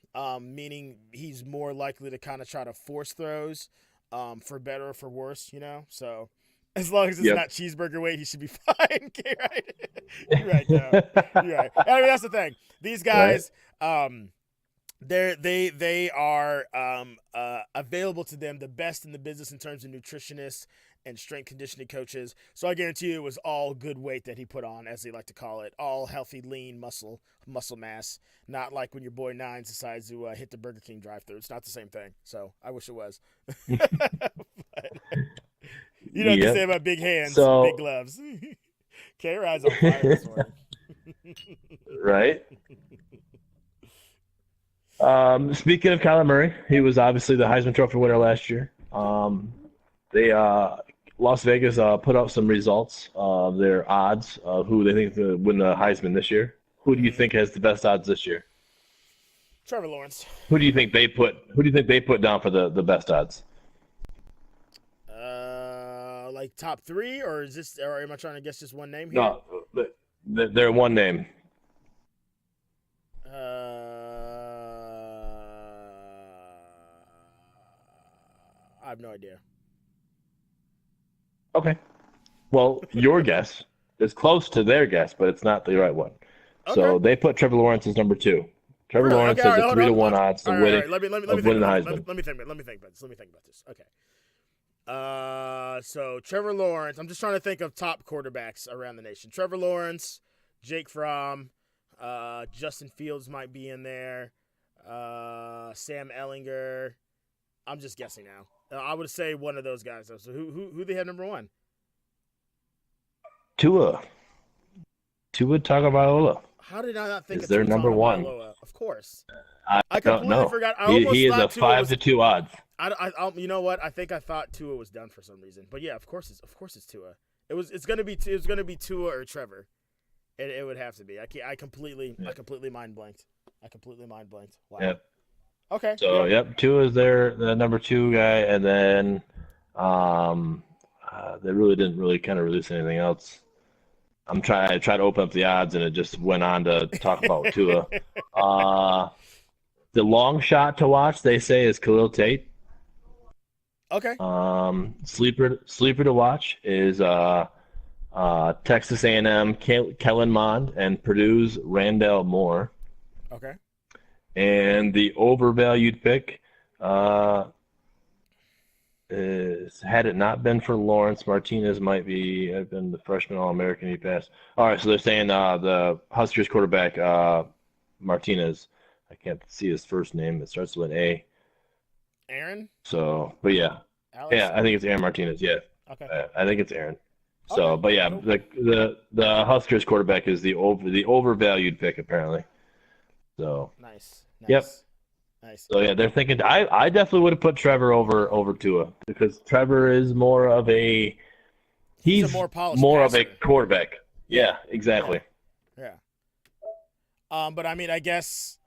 meaning he's more likely to kind of try to force throws, for better or for worse, So as long as it's Yep. not cheeseburger weight, he should be fine. Okay, right? You're right, though. You're right. I mean, that's the thing. These guys, they are available to them, the best in the business in terms of nutritionists and strength conditioning coaches. So I guarantee you it was all good weight that he put on, as they like to call it, all healthy, lean muscle mass. Not like when your boy Nines decides to hit the Burger King drive-thru. It's not the same thing. So I wish it was. But, you know what they say about big hands, big gloves. K-Ride's on fire this morning. Right. Speaking of Kyler Murray, he was obviously the Heisman Trophy winner last year. Las Vegas put out some results of their odds of who they think will win the Heisman this year. Who do you think has the best odds this year? Trevor Lawrence. Who do you think they put down for the best odds? Like top 3, or am I trying to guess just one name here? No, they're one name. I have no idea. Okay. Well, your guess is close to their guess, but it's not the right one. Okay. So they put Trevor Lawrence as number 2. Trevor Lawrence has a 3-1 odds to winning the Heisman. Let me think about this. Okay. So Trevor Lawrence. I'm just trying to think of top quarterbacks around the nation. Trevor Lawrence, Jake Fromm, Justin Fields might be in there. Sam Ellinger. I'm just guessing now. I would say one of those guys. Though. So who they have number 1? Tua Tagovailoa. How did I not think is their number 1? Of course. I completely don't know. Forgot. He is a 5-2 odds. You know what? I think I thought Tua was done for some reason, but yeah, of course it's Tua. It's gonna be Tua or Trevor. It would have to be. I completely mind blanked. Wow. Yep. Okay. So Tua is the number 2 guy, and then they really didn't kind of release anything else. I tried to open up the odds, and it just went on to talk about Tua. The long shot to watch, they say, is Khalil Tate. Okay. Sleeper to watch is Texas A&M Kellen Mond and Purdue's Randall Moore. Okay. And the overvalued pick is, had it not been for Lawrence, Martinez might have been the freshman All-American he passed. All right, so they're saying the Huskers quarterback, Martinez. I can't see his first name. It starts with an A. Aaron? So, but yeah. Alex? Yeah, I think it's Aaron Martinez, yeah. Okay. I think it's Aaron. So, okay. But yeah, the Huskers quarterback is the overvalued pick, apparently. So. Nice. Yep. Nice. So yeah, they're thinking. I definitely would have put Trevor over Tua, because Trevor is more of a he's more polished more passer. of a quarterback. Yeah, exactly. Yeah. But I mean, I guess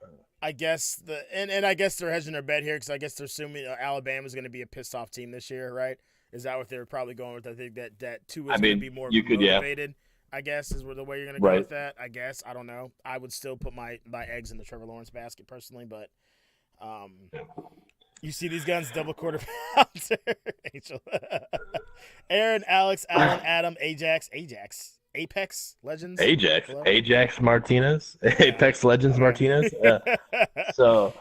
I guess they're hedging their bet here, because I guess they're assuming Alabama's going to be a pissed off team this year, right? Is that what they're probably going with? I think that Tua is going to be more motivated. Yeah. I guess is the way you're going to go with that. I guess I don't know. I would still put my eggs in the Trevor Lawrence basket personally, but. You see these guns, double quarter pounder. Angel. Aaron, Alex, Alan, Adam, Apex Legends. Ajax Martinez. Apex Legends Martinez. So,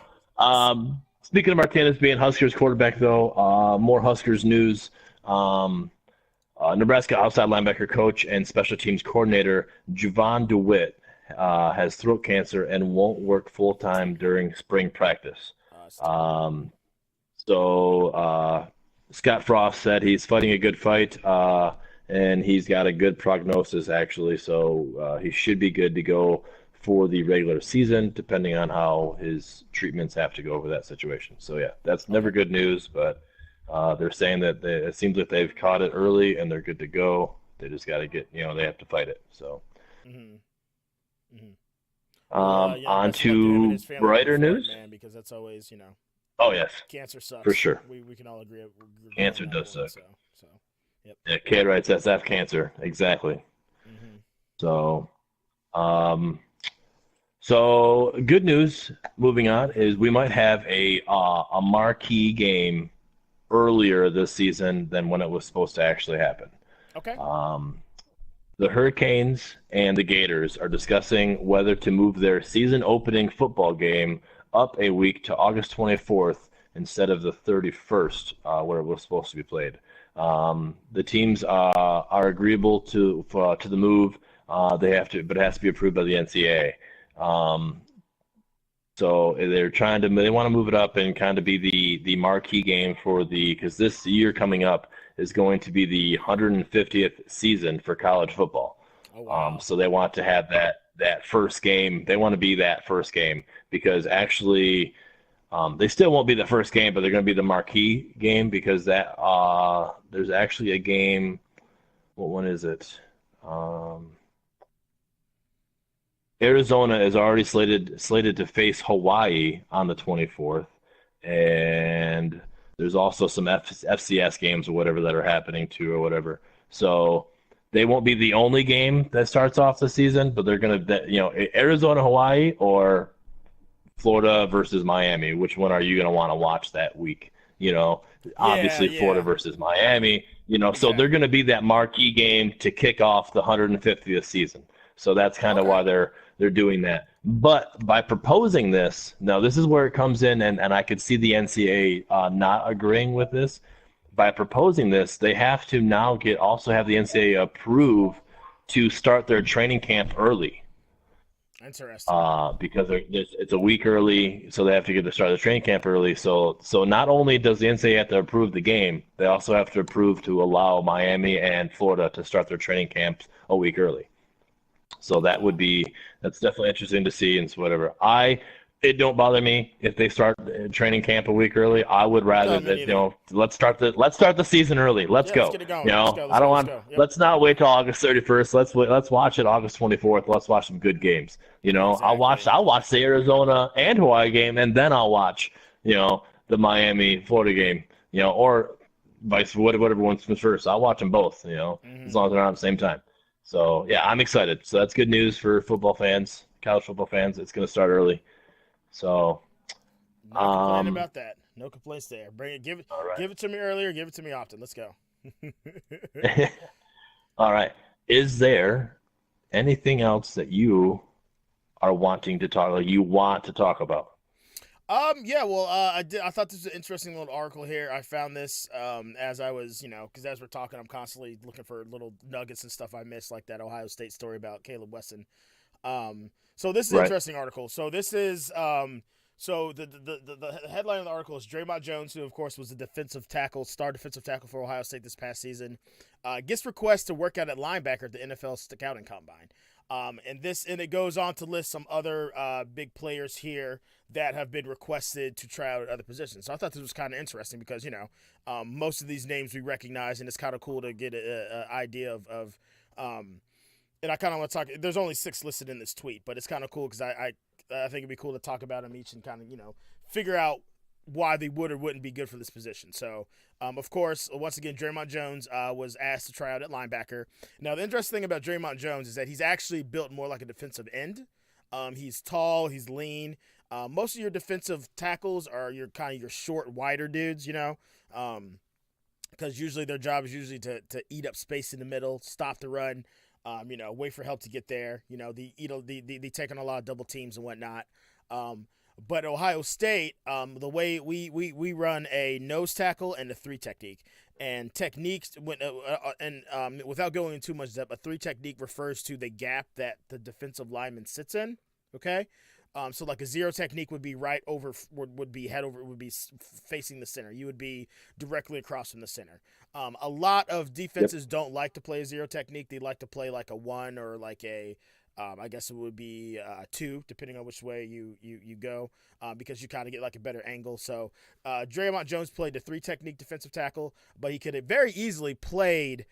speaking of Martinez being Huskers quarterback, though, more Huskers news. Nebraska outside linebacker coach and special teams coordinator Javon DeWitt has throat cancer and won't work full-time during spring practice. So Scott Frost said he's fighting a good fight, and he's got a good prognosis, actually. So he should be good to go for the regular season, depending on how his treatments have to go over that situation. So, yeah, that's never good news, but they're saying that it seems like they've caught it early and they're good to go. They just got to they have to fight it. So. Mm-hmm. Mm-hmm. On to brighter news, man, because that's always, Oh yes, cancer sucks for sure. We can all agree. Cancer does suck. So, yep. Yeah, Kid writes SF cancer exactly. Mm-hmm. So, So good news. Moving on is we might have a marquee game earlier this season than when it was supposed to actually happen. Okay. Um, the Hurricanes and the Gators are discussing whether to move their season opening football game up a week to August 24th instead of the 31st, where it was supposed to be played. The teams are agreeable to the move. They have to, but it has to be approved by the NCAA. So they want to move it up and kind of be the marquee game for because this year coming up is going to be the 150th season for college football. Oh wow. So they want to have that first game. They want to be that first game because actually they still won't be the first game, but they're going to be the marquee game because there's actually a game. What one is it? Arizona is already slated to face Hawaii on the 24th, and there's also some FCS games or whatever that are happening too, or whatever. So they won't be the only game that starts off the season, but they're gonna, Arizona, Hawaii, or Florida versus Miami. Which one are you gonna want to watch that week? Yeah, Obviously Florida yeah. versus Miami. So they're Exactly. gonna be that marquee game to kick off the 150th season. So that's kind of Okay. why they're doing that. But by proposing this, now this is where it comes in, and I could see the NCAA not agreeing with this. By proposing this, they have to now also have the NCAA approve to start their training camp early Interesting. because it's a week early, so they have to get to start the training camp early. So not only does the NCAA have to approve the game, they also have to approve to allow Miami and Florida to start their training camps a week early. So Wow. that's definitely interesting to see and whatever. It don't bother me if they start training camp a week early. I would rather No, me that, neither. let's start the season early. Let's Yeah, let's go. get it going. Let's go. Let's I go. don't Let's want, go. Yep. let's not wait till August 31st. Let's watch it August 24th. Let's watch some good games. Exactly. I'll watch the Arizona and Hawaii game and then I'll watch, the Miami Florida game, or whatever one's first. I'll watch them both, Hmm. as long as they're on at the same time. So yeah, I'm excited. So that's good news for football fans, college football fans. It's going to start early. So, Not complaining um, about that. No complaints there. Bring it. all Give it to me earlier. Give it to me often. Let's go. right, all right. Is there anything else that you are wanting to talk, like you want to talk about? Yeah, well, I thought this was an interesting little article here. I found this as I was, because as we're talking, I'm constantly looking for little nuggets and stuff I missed, like that Ohio State story about Caleb Wesson. So this is an Right. interesting article. So this is so the headline of the article is Draymond Jones, who of course was the star defensive tackle for Ohio State this past season, gets requests to work out at linebacker at the NFL scouting combine. And it goes on to list some other big players here that have been requested to try out at other positions. So I thought this was kind of interesting because most of these names we recognize, and it's kind of cool to get an idea of and I kind of want to talk. There's only 6 listed in this tweet, but it's kind of cool because I think it'd be cool to talk about them each and kind of figure out why they would or wouldn't be good for this position. So, of course, once again, Draymond Jones was asked to try out at linebacker. Now, the interesting thing about Draymond Jones is that he's actually built more like a defensive end. He's tall, he's lean. Most of your defensive tackles are your kind of your short, wider dudes, because usually their job is usually to eat up space in the middle, stop the run, wait for help to get there. They take on a lot of double teams and whatnot. But Ohio State, the way we run a nose tackle and a 3 technique. And techniques, without going into too much depth, a 3 technique refers to the gap that the defensive lineman sits in. Okay, so like a 0 technique would be right over, would be head over, would be facing the center. You would be directly across from the center. A lot of Yep. defenses don't like to play a 0 technique. They like to play like a 1 or like I guess it would be 2, depending on which way you go, because you kind of get like a better angle. So Draymond Jones played the 3 technique defensive tackle, but he could have very easily played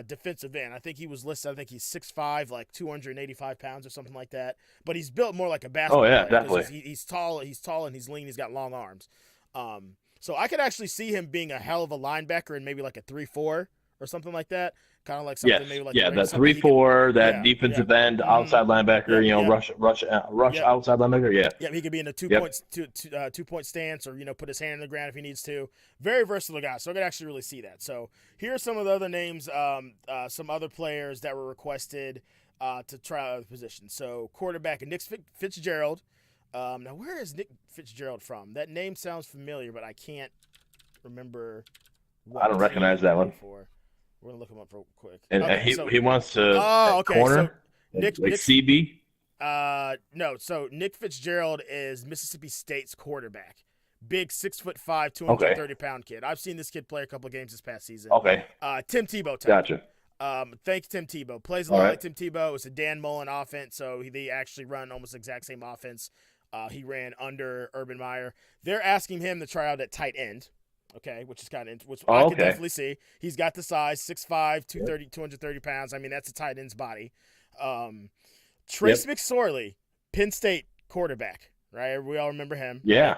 defensive end. I think he was listed. I think he's 6'5", like 285 pounds or something like that. But he's built more like a Oh basketball yeah, player because definitely. he's tall. He's tall and he's lean. He's got long arms. So I could actually see him being a hell of a linebacker in maybe like a 3-4 or or something like that. Kind of like Yes. something maybe like Yeah. That something he could, 3-4, that yeah, defensive yeah, end, outside linebacker. yep, yep, Rush yep. outside linebacker. Yeah. Yeah, he could be in a Yep. 2 point stance, or put his hand in the ground if he needs to. Very versatile guy, so I could actually really see that. So here are some of the other names, some other players that were requested to try out the position. So quarterback Nick Fitzgerald. Now where is Nick Fitzgerald from? That name sounds familiar, but I can't remember what I don't team recognize he that played one. for. We're gonna look him up real quick. And Okay, he wants to okay, corner, so Nick like CB. No. So Nick Fitzgerald is Mississippi State's quarterback. Big 6'5", Okay. 230-pound kid. I've seen this kid play a couple of games this past season. Okay. Tim Tebow type. Gotcha. Thanks, Tim Tebow. Plays a All lot right. like Tim Tebow. It's a Dan Mullen offense, so they actually run almost the exact same offense. He ran under Urban Meyer. They're asking him to try out at tight end. Okay, which is kind of which I can definitely see. He's got the size, 6'5", 230 pounds. I mean, that's a tight end's body. Trace McSorley, Penn State quarterback, right? We all remember him. Yeah.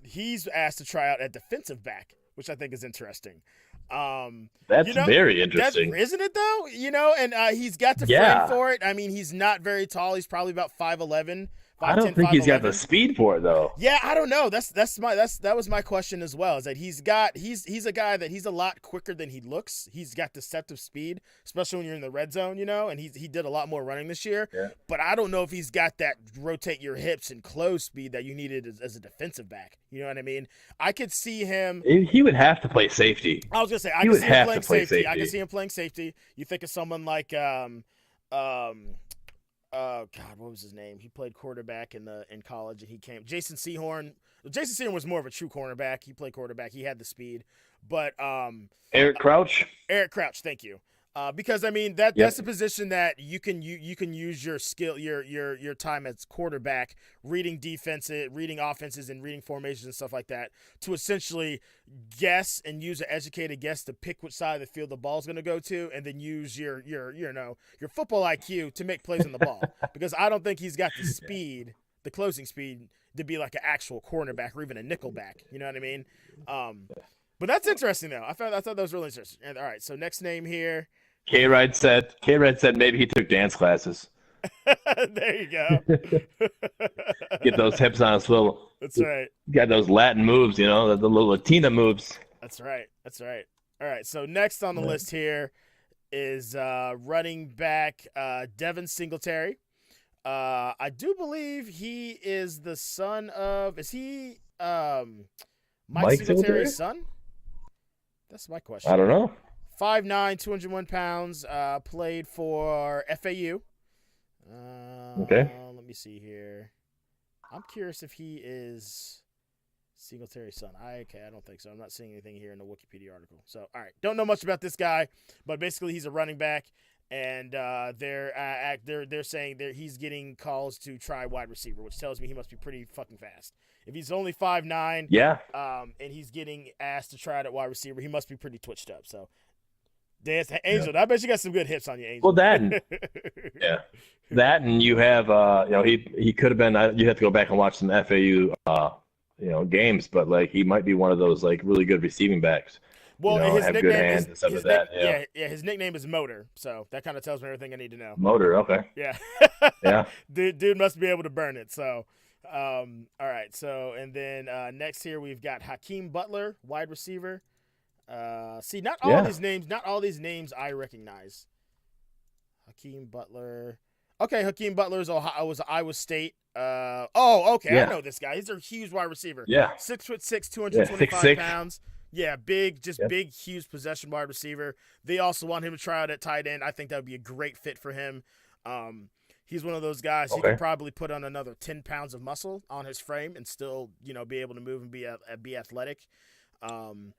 He's asked to try out at defensive back, which I think is interesting. That's very interesting. Isn't it though? And he's got the frame for it. I mean, he's not very tall. He's probably about 5'11". I don't think he's got the speed for it though. Yeah, I don't know. That was my question as well. Is that he's a guy that he's a lot quicker than he looks. He's got deceptive speed, especially when you're in the red zone, and he did a lot more running this year. Yeah. But I don't know if he's got that rotate your hips and close speed that you needed as a defensive back. You know what I mean? I could see him. He would have to play safety. I was gonna say I He could would see him have playing to play safety. I safety. can see him playing safety. You think of someone like God, what was his name? He played quarterback in college, and he came. Jason Sehorn. Jason Sehorn was more of a true cornerback. He played quarterback. He had the speed, but Eric Crouch. Eric Crouch, thank you. Because I mean that's a position that you can use your skill, your time as quarterback, reading defenses, reading offenses, and reading formations and stuff like that to essentially guess and use an educated guess to pick which side of the field the ball's going to go to, and then use your football IQ to make plays on the ball. Because I don't think he's got the speed, the closing speed, to be like an actual cornerback or even a nickelback. You know what I mean? But that's interesting though. I thought that was really interesting. And, all right, so next name here. K-Ride said maybe he took dance classes. There you go. Get those hips on a swivel. That's right. Got those Latin moves, the little Latina moves. That's right. All right, so next on the list here is running back Devin Singletary. I do believe he is the son of – is he Mike Singletary's son? That's my question. I don't know. 5'9", 201 pounds, played for FAU. Okay. Let me see here. I'm curious if he is Singletary's son. I don't think so. I'm not seeing anything here in the Wikipedia article. So, all right. Don't know much about this guy, but basically he's a running back, and they're saying that he's getting calls to try wide receiver, which tells me he must be pretty fucking fast. If he's only 5'9", and he's getting asked to try it at wide receiver, he must be pretty twitched up. So, Angel, I bet you got some good hips on you, Angel. Well, that and you have he could have been. You have to go back and watch some FAU games, but like he might be one of those like really good receiving backs. Well, his have nickname good hands and stuff like that. Yeah, his nickname is Motor, so that kind of tells me everything I need to know. Motor, okay. Yeah. Yeah. Dude must be able to burn it. So, all right. So, and then next here we've got Hakeem Butler, wide receiver. See, not all these names I recognize. Hakeem Butler. Okay, Hakeem Butler was Iowa State. Okay, I know this guy. He's a huge wide receiver. Yeah. 6'6", 225 6'6". pounds. Yeah, big, big, huge possession wide receiver. They also want him to try out at tight end. I think that would be a great fit for him. He's one of those guys. He could probably put on another 10 pounds of muscle on his frame and still, be able to move and be athletic. And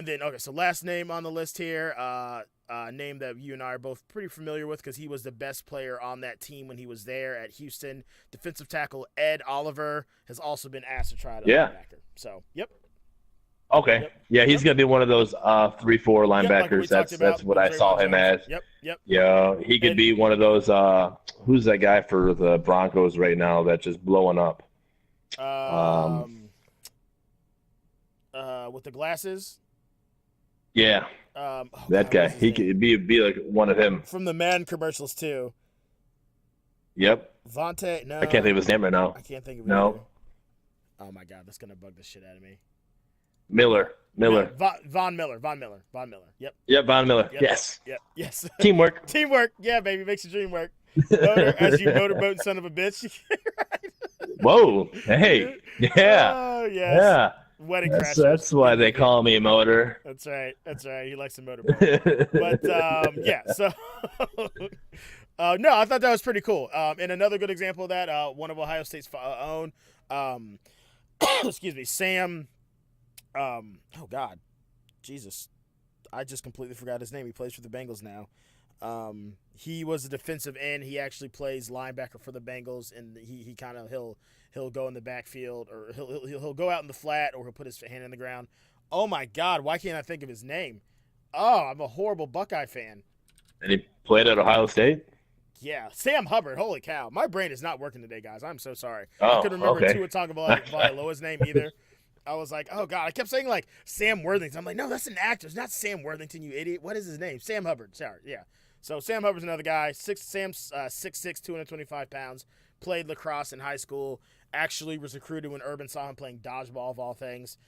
then, so last name on the list here, name that you and I are both pretty familiar with because he was the best player on that team when he was there at Houston. Defensive tackle Ed Oliver has also been asked to try to linebacker. So, yep. Okay. Yep. Yeah, he's going to be one of those 3-4 linebackers. That's what I saw him as. Yep. Yeah, he could be one of those who's that guy for the Broncos right now that's just blowing up? With the glasses? Yeah. That God, what guy. was his He name? could be like one of him. From the Madden commercials too. Yep. Vontae, no. I can't think of his name right now. I can't think of it either. No. Oh my God, that's gonna bug the shit out of me. Miller. Von Miller. Yep. Yep, Von Miller. Yep. Yes. Yep. Yes. Teamwork. Teamwork. Yeah, baby, makes your dream work. As you motorboat, son of a bitch. Whoa. Hey. Yeah. Oh yes. Yeah. Wedding crashers. That's why they call me Motor. That's right. He likes to motorboat. But yeah. So. No, I thought that was pretty cool. And another good example of that, one of Ohio State's own, excuse me, Sam. Oh God, Jesus, I just completely forgot his name. He plays for the Bengals now. He was a defensive end. He actually plays linebacker for the Bengals, and he kind of he'll go in the backfield, or he'll go out in the flat, or he'll put his hand in the ground. Oh my God, why can't I think of his name? Oh, I'm a horrible Buckeye fan. And he played at Ohio State? Yeah, Sam Hubbard. Holy cow, my brain is not working today, guys. I'm so sorry. Oh, I couldn't remember okay. Tua Tagovailoa's name either. I was like, oh God, I kept saying like Sam Worthington. I'm like, no, that's an actor. It's not Sam Worthington, you idiot. What is his name? Sam Hubbard. Sorry, yeah. So Sam Hubbard's another guy. Sam's 6'6", 225 pounds. Played lacrosse in high school. Actually was recruited when Urban saw him playing dodgeball of all things.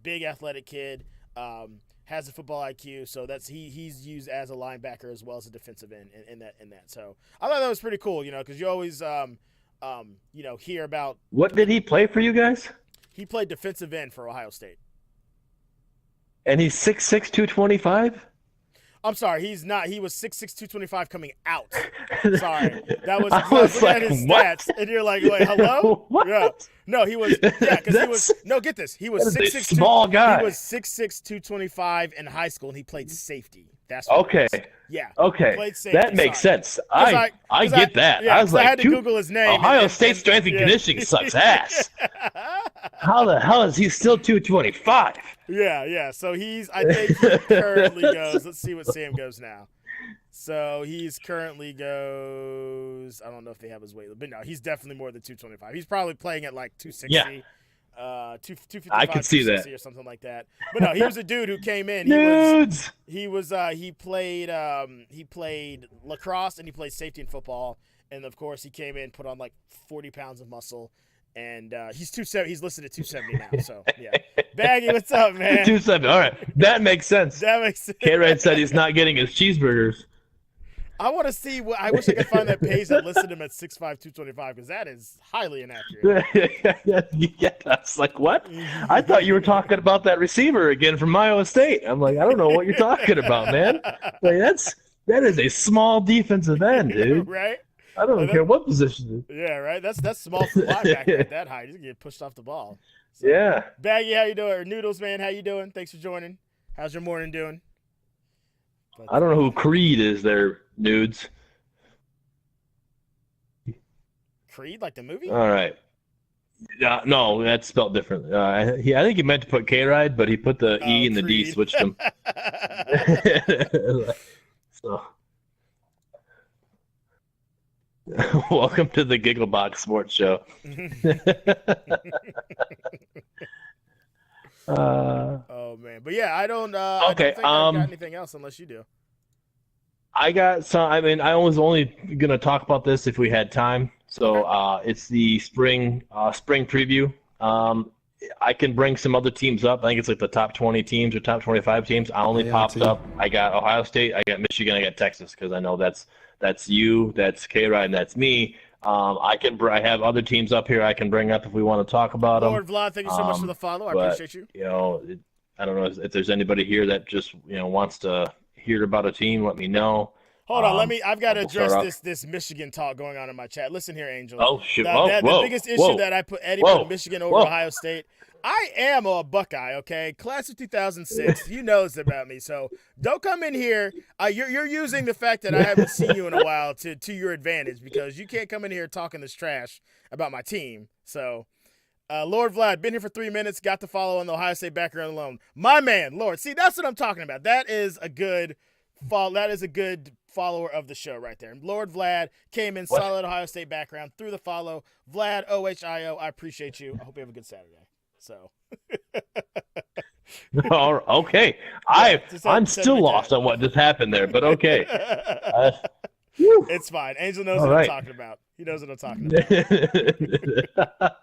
Big athletic kid. Has a football IQ, so he's used as a linebacker as well as a defensive end in that. So I thought that was pretty cool, because you always hear about. What did he play for you guys? He played defensive end for Ohio State. And he's 6'6", 225? I'm sorry, he's not. He was 6'6", 225 coming out. Sorry. That was, I was like, at his what? stats, and you're like, wait, hello? What? Yeah. No, he was, because he was, no, get this. He was That is 6'6", a small guy. He was 6'6", 225 in high school, and he played safety. That's Okay. Yeah. Okay. Played safety. That makes sense. I get that. Yeah, I was I like, had to Google his name. Ohio State strength and conditioning sucks ass. How the hell is he still 225? Yeah. So I think he currently goes, let's see what Sam goes now. So he's currently goes, I don't know if they have his weight, but no, he's definitely more than 225. He's probably playing at like 260. Yeah. 255, I could see that. Or something like that. But no, he was a dude who came in. Nudes. He played lacrosse and he played safety in football. And of course he came in, put on like 40 pounds of muscle. And he's 270. He's listed at 270 now. So yeah, Baggy, what's up, man? 270. All right, that makes sense. That makes sense. K-Ride said he's not getting his cheeseburgers. I want to see. I wish I could find that page that listed him at 6'5", 225, because that is highly inaccurate. Yeah, that's like, what? I thought you were talking about that receiver again from Iowa State. I'm like, I don't know what you're talking about, man. Like that is a small defensive end, dude. Right? I don't care what position it is. Yeah, right. That's small for linebacker at that height. He's gonna get pushed off the ball. So, yeah. Baggy, how you doing? Or Noodles, man, how you doing? Thanks for joining. How's your morning doing? I don't know who Creed is there, nudes. Creed, like the movie? All right. No, that's spelled differently. I think he meant to put K-Ride, but he put the E and the D, switched them. So, welcome to the Gigglebox Sports Show. Oh man, but yeah, I don't. Okay, I don't think I've got anything else unless you do. I got some. I mean, I was only gonna talk about this if we had time. So it's the spring preview. I can bring some other teams up. I think it's like the top 20 teams or top 25 teams. I only popped up. I got Ohio State, I got Michigan, I got Texas, because I know that's you, that's K-Ride, and that's me. I have other teams up here I can bring up if we want to talk about them. Lord Vlad, thank you so much for the follow. I appreciate you. You know, I don't know if there's anybody here that just wants to hear about a team. Let me know. Hold on, I've got to address this Michigan talk going on in my chat. Listen here, Angel. Oh shit! The biggest issue that I put Eddie put Michigan over Ohio State. I am a Buckeye, okay? Class of 2006. You know this about me, so don't come in here. You're using the fact that I haven't seen you in a while to your advantage, because you can't come in here talking this trash about my team. So, Lord Vlad, been here for 3 minutes, got to follow on the Ohio State background alone. My man, Lord. See, that's what I'm talking about. That is a good follower of the show right there. Lord Vlad came in solid Ohio State background through the follow. Vlad, OHIO, I appreciate you. I hope you have a good Saturday. So Okay. Yeah, just I'm send him still a lost cat. on what just happened there, but okay. Uh, whew. It's fine. Angel knows All what I'm right. talking about. He knows what I'm talking about.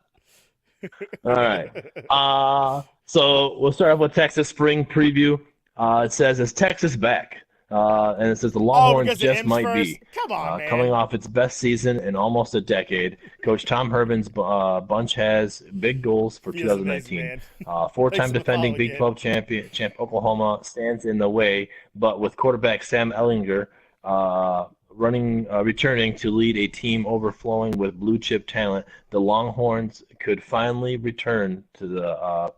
All right. So we'll start off with Texas spring preview. It says, "Is Texas back?" And it says the Oh, Longhorns because the just M's might first? be. Come on, Coming man. off its best season in almost a decade, Coach Tom Herman's bunch has big goals for Feels amazing, 2019. man. Four-time Thanks for the defending follow Big again. 12 champ Oklahoma stands in the way, but with quarterback Sam Ellinger returning to lead a team overflowing with blue chip talent, the Longhorns could finally return to the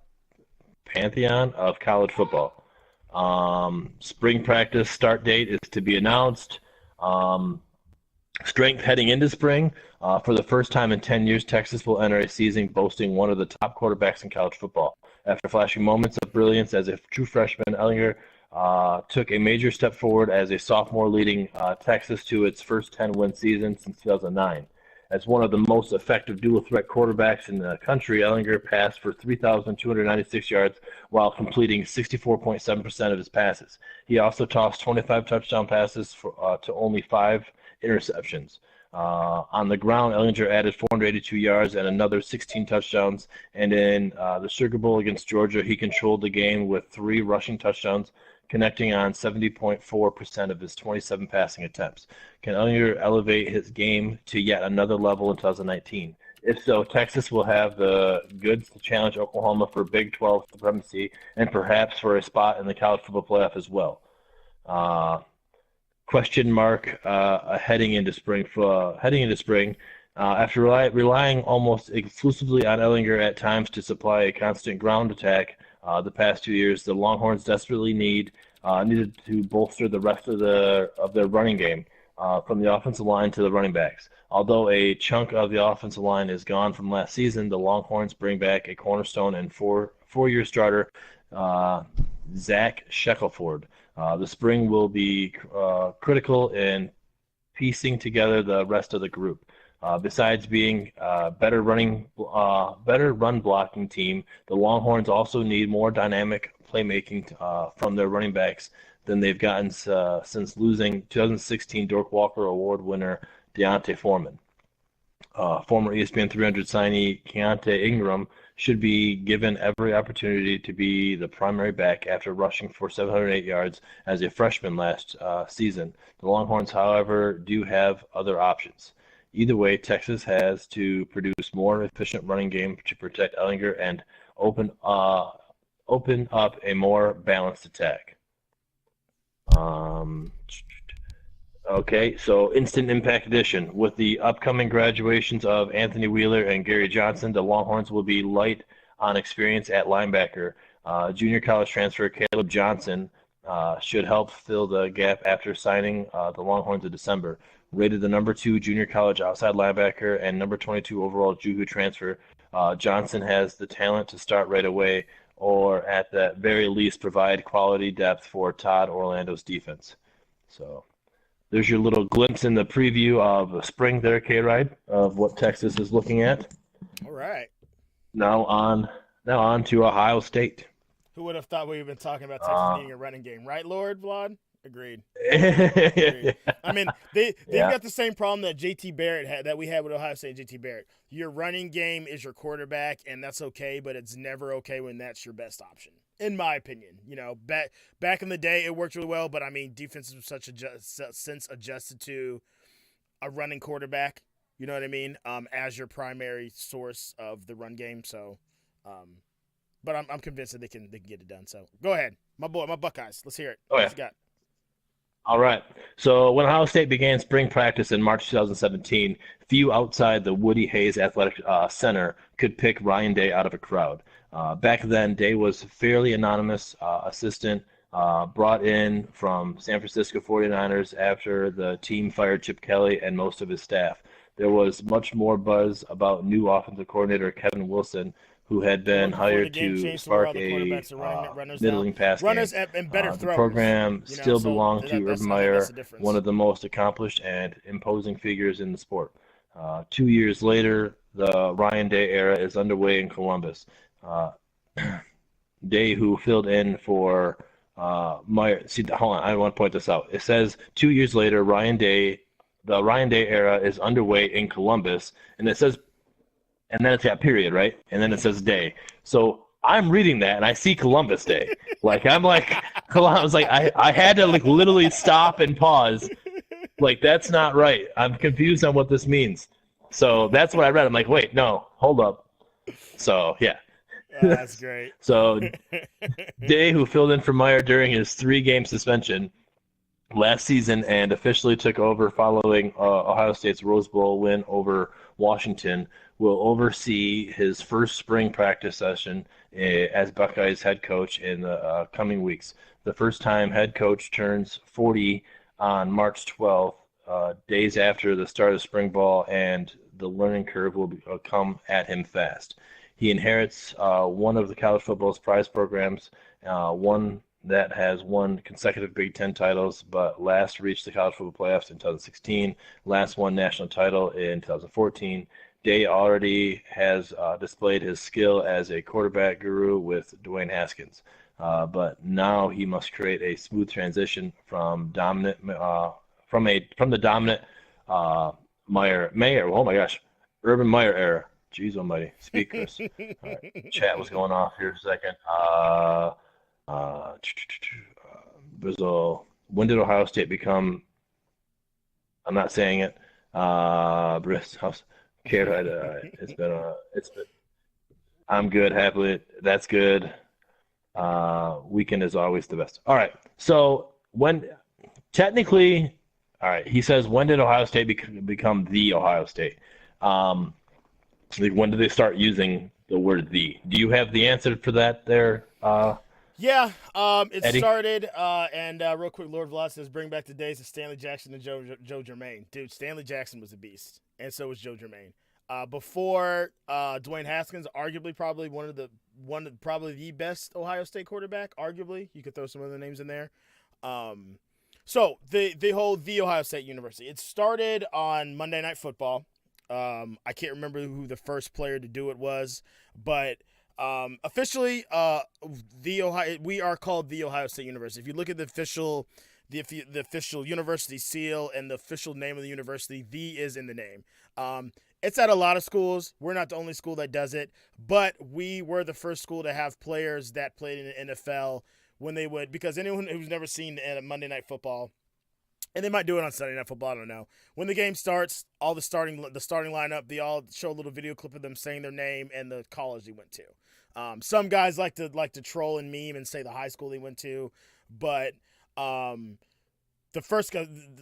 pantheon of college football. Spring practice start date is to be announced. Um, Strength heading into spring. For the first time in 10 years, Texas will enter a season boasting one of the top quarterbacks in college football. After flashing moments of brilliance as a true freshman, Ellinger took a major step forward as a sophomore, leading Texas to its first 10-win season since 2009. As one of the most effective dual-threat quarterbacks in the country, Ellinger passed for 3,296 yards while completing 64.7% of his passes. He also tossed 25 touchdown passes to only 5 interceptions. On the ground, Ellinger added 482 yards and another 16 touchdowns. And in the Sugar Bowl against Georgia, he controlled the game with 3 rushing touchdowns, connecting on 70.4% of his 27 passing attempts. Can Ellinger elevate his game to yet another level in 2019? If so, Texas will have the goods to challenge Oklahoma for Big 12 supremacy and perhaps for a spot in the college football playoff as well. Question mark heading into spring. After relying almost exclusively on Ellinger at times to supply a constant ground attack the past 2 years, the Longhorns desperately needed to bolster the rest of their running game from the offensive line to the running backs. Although a chunk of the offensive line is gone from last season, the Longhorns bring back a cornerstone and four-year starter, uh, Zach Shackelford. The spring will be critical in piecing together the rest of the group. Besides being better run blocking team, the Longhorns also need more dynamic playmaking from their running backs than they've gotten since losing 2016 Dork Walker Award winner Deontay Foreman. Former ESPN 300 signee Keontae Ingram should be given every opportunity to be the primary back after rushing for 708 yards as a freshman last season. The Longhorns, however, do have other options. Either way, Texas has to produce more efficient running game to protect Ellinger and open up a more balanced attack. Okay, so Instant Impact Edition. With the upcoming graduations of Anthony Wheeler and Gary Johnson, the Longhorns will be light on experience at linebacker. Junior college transfer Caleb Johnson should help fill the gap after signing the Longhorns in December. Rated the number 2 junior college outside linebacker and number 22 overall JUCO transfer, Johnson has the talent to start right away, or at the very least provide quality depth for Todd Orlando's defense. So there's your little glimpse in the preview of spring there, K-Ride, of what Texas is looking at. All right. Now on to Ohio State. Who would have thought we've been talking about Texas Uh, needing a running game, right, Lord Vlad? Agreed. Agreed. yeah. I mean, they've got the same problem that JT Barrett had, that we had with Ohio State and JT Barrett. Your running game is your quarterback, and that's okay, but it's never okay when that's your best option, in my opinion. You know, back in the day, it worked really well, but I mean, defenses were since adjusted to a running quarterback. You know what I mean? As your primary source of the run game. So, but I'm convinced that they can get it done. So go ahead, my Buckeyes. Let's hear it. Oh, yeah. What you got? All right. So when Ohio State began spring practice in March 2017, few outside the Woody Hayes Athletic Center could pick Ryan Day out of a crowd. Back then, Day was a fairly anonymous assistant brought in from San Francisco 49ers after the team fired Chip Kelly and most of his staff. There was much more buzz about new offensive coordinator Kevin Wilson, who had You're been looking for the hired game to change to where all spark the a quarterbacks are runners now, middling pass game. runners and better The throwers. program You know, still so belonged to that's Urban I think that's Meyer, the one difference. of the most accomplished and imposing figures in the sport. 2 years later, the Ryan Day era is underway in Columbus. Uh, Day, who filled in for Meyer. See, hold on, I want to point this out. It says 2 years later, the Ryan Day era is underway in Columbus, and it says, and then it's got period, right? And then it says Day. So I'm reading that, and I see Columbus Day. I was like, I had to literally stop and pause. That's not right. I'm confused on what this means. So that's what I read. I'm like, wait, no, hold up. So yeah. Oh, that's great. So Day, who filled in for Meyer during his 3-game suspension last season and officially took over following Ohio State's Rose Bowl win over Washington, will oversee his first spring practice session as Buckeyes head coach in the coming weeks. The first-time head coach turns 40 on March 12th, days after the start of spring ball, and the learning curve will come at him fast. He inherits one of the college football's prize programs, one that has won consecutive Big Ten titles, but last reached the college football playoffs in 2016, last won national title in 2014. Day already has displayed his skill as a quarterback guru with Dwayne Haskins, but now he must create a smooth transition from the dominant Urban Meyer era. Jeez almighty. Speak, Chris. All right. Chat was going off here a second. When did Ohio State become? I'm not saying it. It's been. I'm good. Happily, that's good. Weekend is always the best. All right. So technically, all right. He says, when did Ohio State become the Ohio State? When did they start using the word "the"? Do you have the answer for that there? Yeah, it Eddie? started, and real quick, Lord Vlad says, bring back the days of Stanley Jackson and Joe Germain. Dude, Stanley Jackson was a beast, and so was Joe Germain. Before Dwayne Haskins, arguably probably probably the best Ohio State quarterback. Arguably, you could throw some other names in there. So the whole The Ohio State University. It started on Monday Night Football. I can't remember who the first player to do it was, but officially, we are called The Ohio State University. If you look at the official university seal and the official name of the university, "the" is in the name. It's at a lot of schools. We're not the only school that does it, but we were the first school to have players that played in the NFL because anyone who's never seen Monday Night Football, and they might do it on Sunday Night Football, I don't know. When the game starts, all the starting lineup, they all show a little video clip of them saying their name and the college they went to. Some guys like to troll and meme and say the high school they went to, but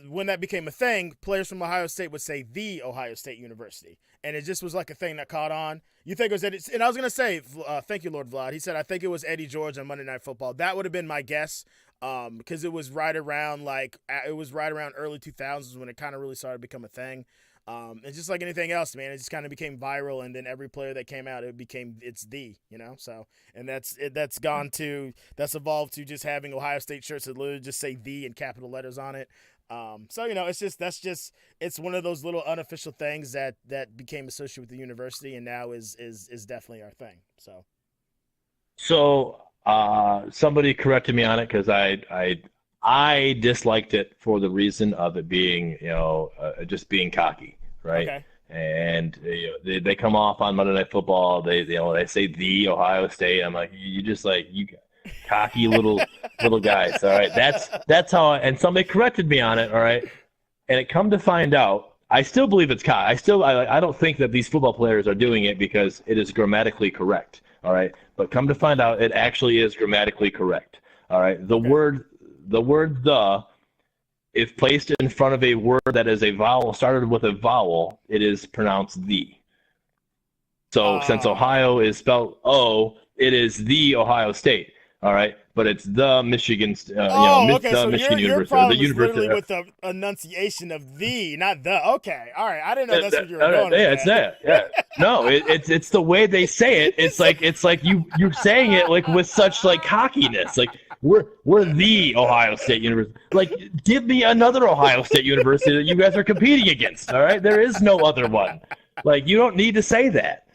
when that became a thing, players from Ohio State would say The Ohio State University, and it just was like a thing that caught on. You think it was Eddie? And I was gonna say, thank you, Lord Vlad. He said, I think it was Eddie George on Monday Night Football. That would have been my guess, because it was right around early 2000s when it kind of really started to become a thing. It's just like anything else, man. It just kind of became viral, and then every player that came out, it's The, So, and that's evolved to just having Ohio State shirts that literally just say The in capital letters on it. So it's one of those little unofficial things that became associated with the university, and now is definitely our thing. So somebody corrected me on it because I disliked it for the reason of it being, just being cocky, right? Okay. And they come off on Monday Night Football. They say The Ohio State. I'm like, you cocky little guys. All right, that's how. And somebody corrected me on it. All right, and it come to find out, I still believe it's cocky. I don't think that these football players are doing it because it is grammatically correct. All right, but come to find out, it actually is grammatically correct. All right, the word "the," if placed in front of a word that is a vowel, started with a vowel, it is pronounced "the." So since Ohio is spelled O, it is The Ohio State. All right, but it's the Michigan, okay. So Michigan your University. problem The is university literally with the enunciation of "the," not "the." Okay, all right. I didn't know that's what you were going. Yeah, it's that. Yeah, no, it's the way they say it. It's like you're saying it like with such like cockiness. Like we're The Ohio State University. Like give me another Ohio State University that you guys are competing against. All right, there is no other one. Like you don't need to say that.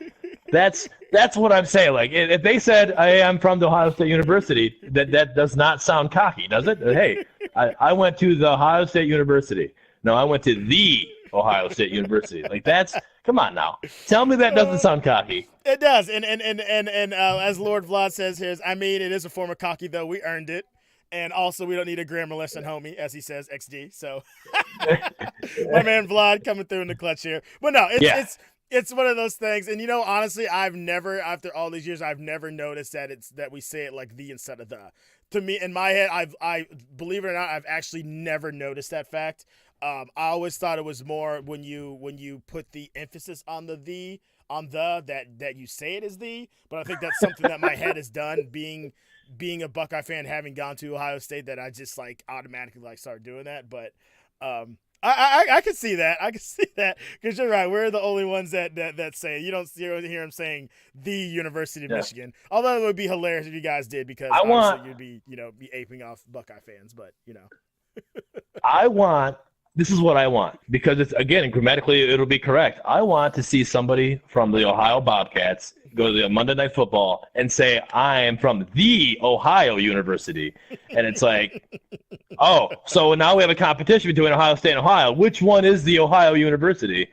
That's what I'm saying. Like, if they said, "Hey, I'm from the Ohio State University," that does not sound cocky, does it? Hey, I went to the Ohio State University. No, I went to the Ohio State University. Like, come on now. Tell me that doesn't sound cocky. It does, and as Lord Vlad says here, I mean, it is a form of cocky though. We earned it, and also we don't need a grammar lesson, homie, as he says, XD. So, my man Vlad coming through in the clutch here. But no, Yeah. it's one of those things, and honestly, I've never, after all these years, I've never noticed that we say it like the instead of the. To me, in my head, I believe it or not, I've actually never noticed that fact. I always thought it was more when you put the emphasis on the that you say it is the, but I think that's something that my head has done being a Buckeye fan, having gone to Ohio State, that I just like automatically like start doing that. But I can see that. I can see that because you're right. We're the only ones that say it. You don't hear him saying the University of Michigan. Although it would be hilarious if you guys did, because obviously you'd be aping off Buckeye fans. But this is what I want, because it's, again, grammatically it'll be correct. I want to see somebody from the Ohio Bobcats go to the Monday Night Football and say, "I am from the Ohio University," and it's like, oh, so now we have a competition between Ohio State and Ohio. Which one is the Ohio University?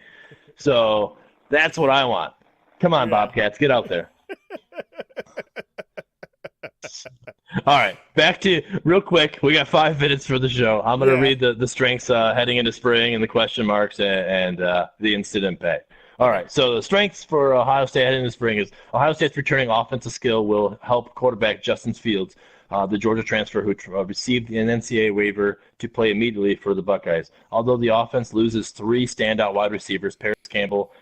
So that's what I want. Come on, Bobcats, get out there. All right, back to real quick. We got 5 minutes for the show. I'm going to read the strengths heading into spring and the question marks and the instant impact. All right, so the strengths for Ohio State heading into spring is Ohio State's returning offensive skill will help quarterback Justin Fields, the Georgia transfer who received an NCAA waiver to play immediately for the Buckeyes. Although the offense loses 3 standout wide receivers, Paris Campbell,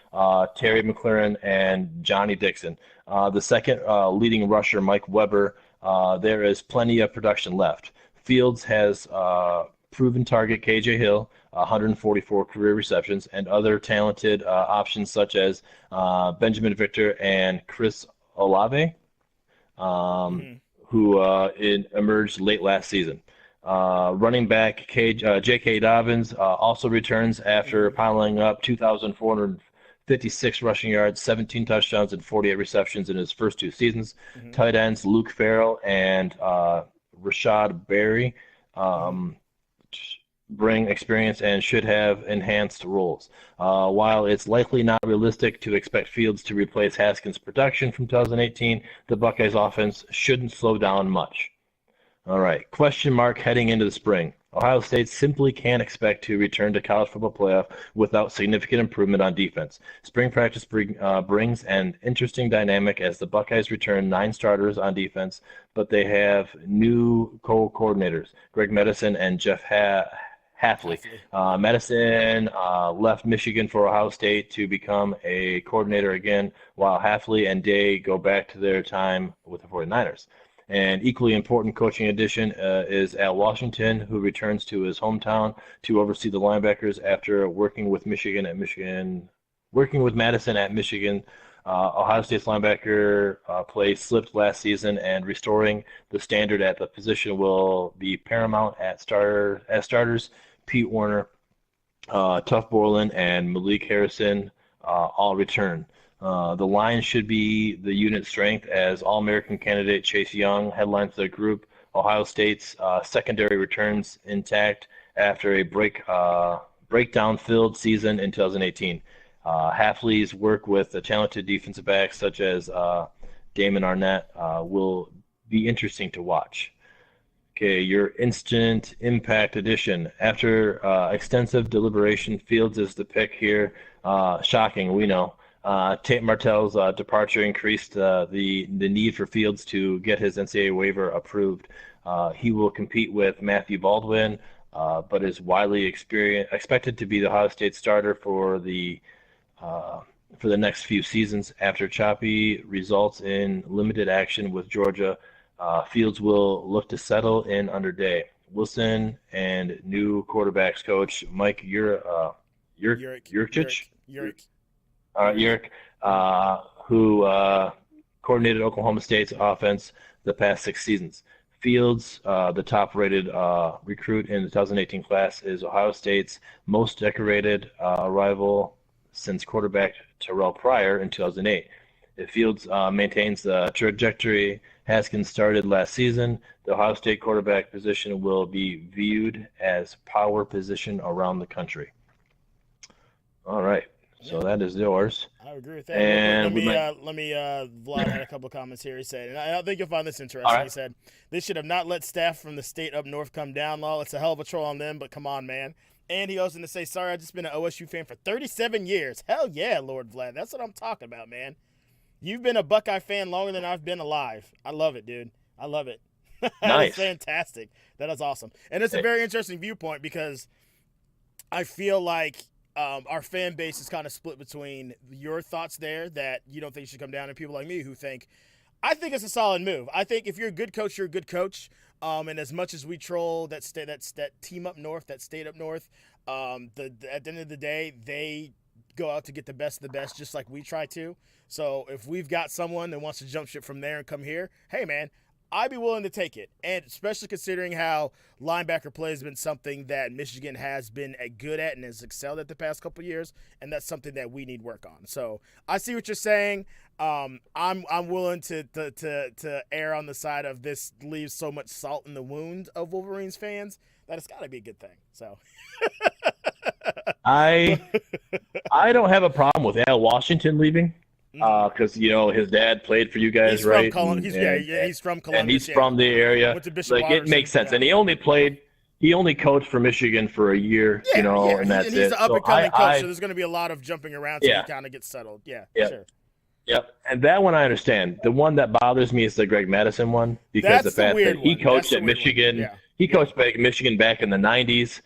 Terry McLaurin, and Johnny Dixon. The second leading rusher, Mike Weber, there is plenty of production left. Fields has proven target KJ Hill, 144 career receptions, and other talented options such as Benjamin Victor and Chris Olave, who emerged late last season. Running back J.K. Dobbins also returns after piling up 2,456 rushing yards, 17 touchdowns, and 48 receptions in his first 2 seasons. Tight ends Luke Farrell and Rashad Berry bring experience and should have enhanced roles. While it's likely not realistic to expect Fields to replace Haskins' production from 2018, the Buckeyes offense shouldn't slow down much. All right, question mark heading into the spring. Ohio State simply can't expect to return to college football playoff without significant improvement on defense. Spring practice brings an interesting dynamic as the Buckeyes return 9 starters on defense, but they have new co-coordinators, Greg Medicine and Jeff Hafley. Medicine left Michigan for Ohio State to become a coordinator again, while Hafley and Day go back to their time with the 49ers. An equally important coaching addition is Al Washington, who returns to his hometown to oversee the linebackers after working with Madison at Michigan. Ohio State's linebacker play slipped last season, and restoring the standard at the position will be paramount as starters Pete Werner, Tuff Borland, and Malik Harrison all return. The line should be the unit strength as All-American candidate Chase Young headlines the group. Ohio State's secondary returns intact after a breakdown-filled season in 2018. Hafley's work with the talented defensive backs such as Damon Arnett will be interesting to watch. Okay, your instant impact edition. After extensive deliberation, Fields is the pick here. Shocking, we know. Tate Martell's departure increased the need for Fields to get his NCAA waiver approved. He will compete with Matthew Baldwin, but is widely expected to be the Ohio State starter for the next few seasons. After choppy results in limited action with Georgia, Fields will look to settle in under Day. Wilson and new quarterbacks coach Mike Yurcich, who coordinated Oklahoma State's offense the past 6 seasons. Fields, the top-rated recruit in the 2018 class, is Ohio State's most decorated rival since quarterback Terrell Pryor in 2008. If Fields maintains the trajectory Haskins started last season, the Ohio State quarterback position will be viewed as power position around the country. All right, so Yeah, that is yours. I agree with that. Look, And we might. Vlad had a couple of comments here. He said, and I think you'll find this All interesting. He right. said, they should have not let staff from the state up north come down, Law. It's a hell of a troll on them, but come on, man. And he goes in to say, sorry, I've just been an OSU fan for 37 years. Hell yeah, Lord Vlad. That's what I'm talking about, man. You've been a Buckeye fan longer than I've been alive. I love it, dude. I love it. That is Nice. fantastic. That is awesome. And it's a very interesting viewpoint because I feel like our fan base is kind of split between your thoughts there that you don't think you should come down and people like me who think I think it's a solid move. I think if you're a good coach, you're a good coach. And as much as we troll that team up north, that state up north, at the end of the day, they go out to get the best of the best, just like we try to. So if we've got someone that wants to jump ship from there and come here, hey man, I'd be willing to take it. And especially considering how linebacker play has been something that Michigan has been good at and has excelled at the past couple of years, and that's something that we need work on. So I see what you're saying. I'm willing to err on the side of this leaves so much salt in the wound of Wolverines fans that it's got to be a good thing. So I don't have a problem with Al Washington leaving because his dad played for you guys, he's right? From Columbus. He's from Columbus. And he's from the area. Went to Bishop Like it Watterson, makes sense. yeah. And he only coached for Michigan for a year, and that's he's it. an up and coming So coach, so there's going to be a lot of jumping around so Yeah. he kind of gets settled. Yeah, Yep. sure. Yep. And that one I understand. The one that bothers me is the Greg Madison one because That's the the fact weird that he one. coached That's the at weird one. Michigan. Yeah. He coached back Michigan back in the 90s.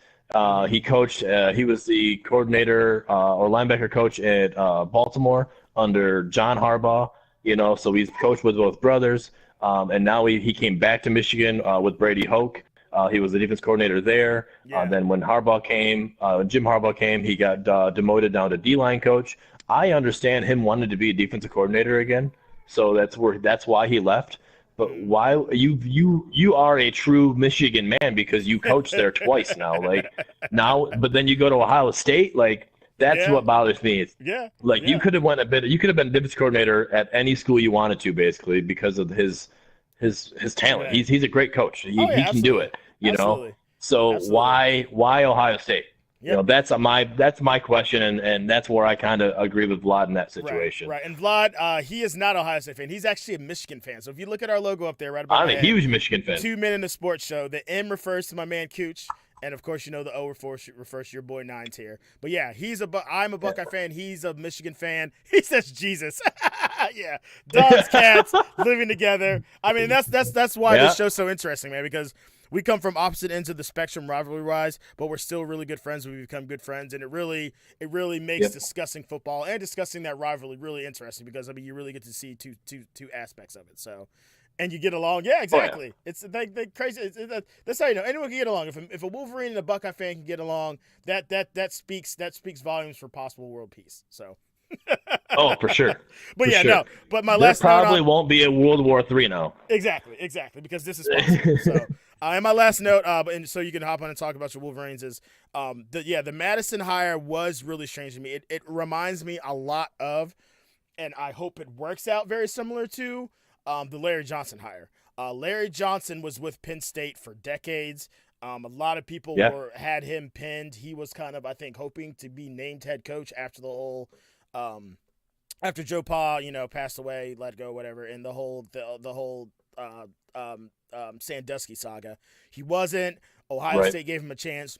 He coached. He was the coordinator or linebacker coach at Baltimore under John Harbaugh. So he's coached with both brothers. And now he came back to Michigan with Brady Hoke. He was the defense coordinator there. Yeah. Then when Jim Harbaugh came, he got demoted down to D-line coach. I understand him wanting to be a defensive coordinator again, so that's why he left. But why you are a true Michigan man because you coached there twice now. But then you go to Ohio State, that's Yeah. what bothers me. It's, Yeah. you could have you could have been defense coordinator at any school you wanted to, basically, because of his talent. Right. He's a great coach. He Oh, yeah, can do absolutely. it. You Absolutely. know. So Absolutely. why Ohio State? Yep. That's my question, and that's where I kind of agree with Vlad in that situation. Right. And Vlad, he is not Ohio State fan. He's actually a Michigan fan. So if you look at our logo up there, right above I'm my a head, huge Michigan fan. 2 Men in the Sports Show. The M refers to my man Cooch, and of course, the O refers to your boy Nines here. But yeah, I'm a Buckeye fan. He's a Michigan fan. He says Jesus. Yeah, dogs, cats living together. I mean, that's why this show's so interesting, man, because we come from opposite ends of the spectrum rivalry-wise, but we're still really good friends. We've become good friends, and it really makes discussing football and discussing that rivalry really interesting because you really get to see two aspects of it. So, and you get along. Yeah, exactly. Oh, yeah. It's they crazy. That's how you know anyone can get along. If a Wolverine and a Buckeye fan can get along, that speaks volumes for possible world peace. So. Oh, for sure. But for yeah, sure. no. But my There last probably note won't be a World War III now. Exactly, because this is possible. So, and my last note, and so you can hop on and talk about your Wolverines is, the Madison hire was really strange to me. It reminds me a lot of, and I hope it works out very similar to, the Larry Johnson hire. Larry Johnson was with Penn State for decades. A lot of people had him pinned. He was kind of, I think, hoping to be named head coach after the whole. After Joe Pa, passed away, let go, whatever, and the whole Sandusky saga, he wasn't. Ohio State gave him a chance.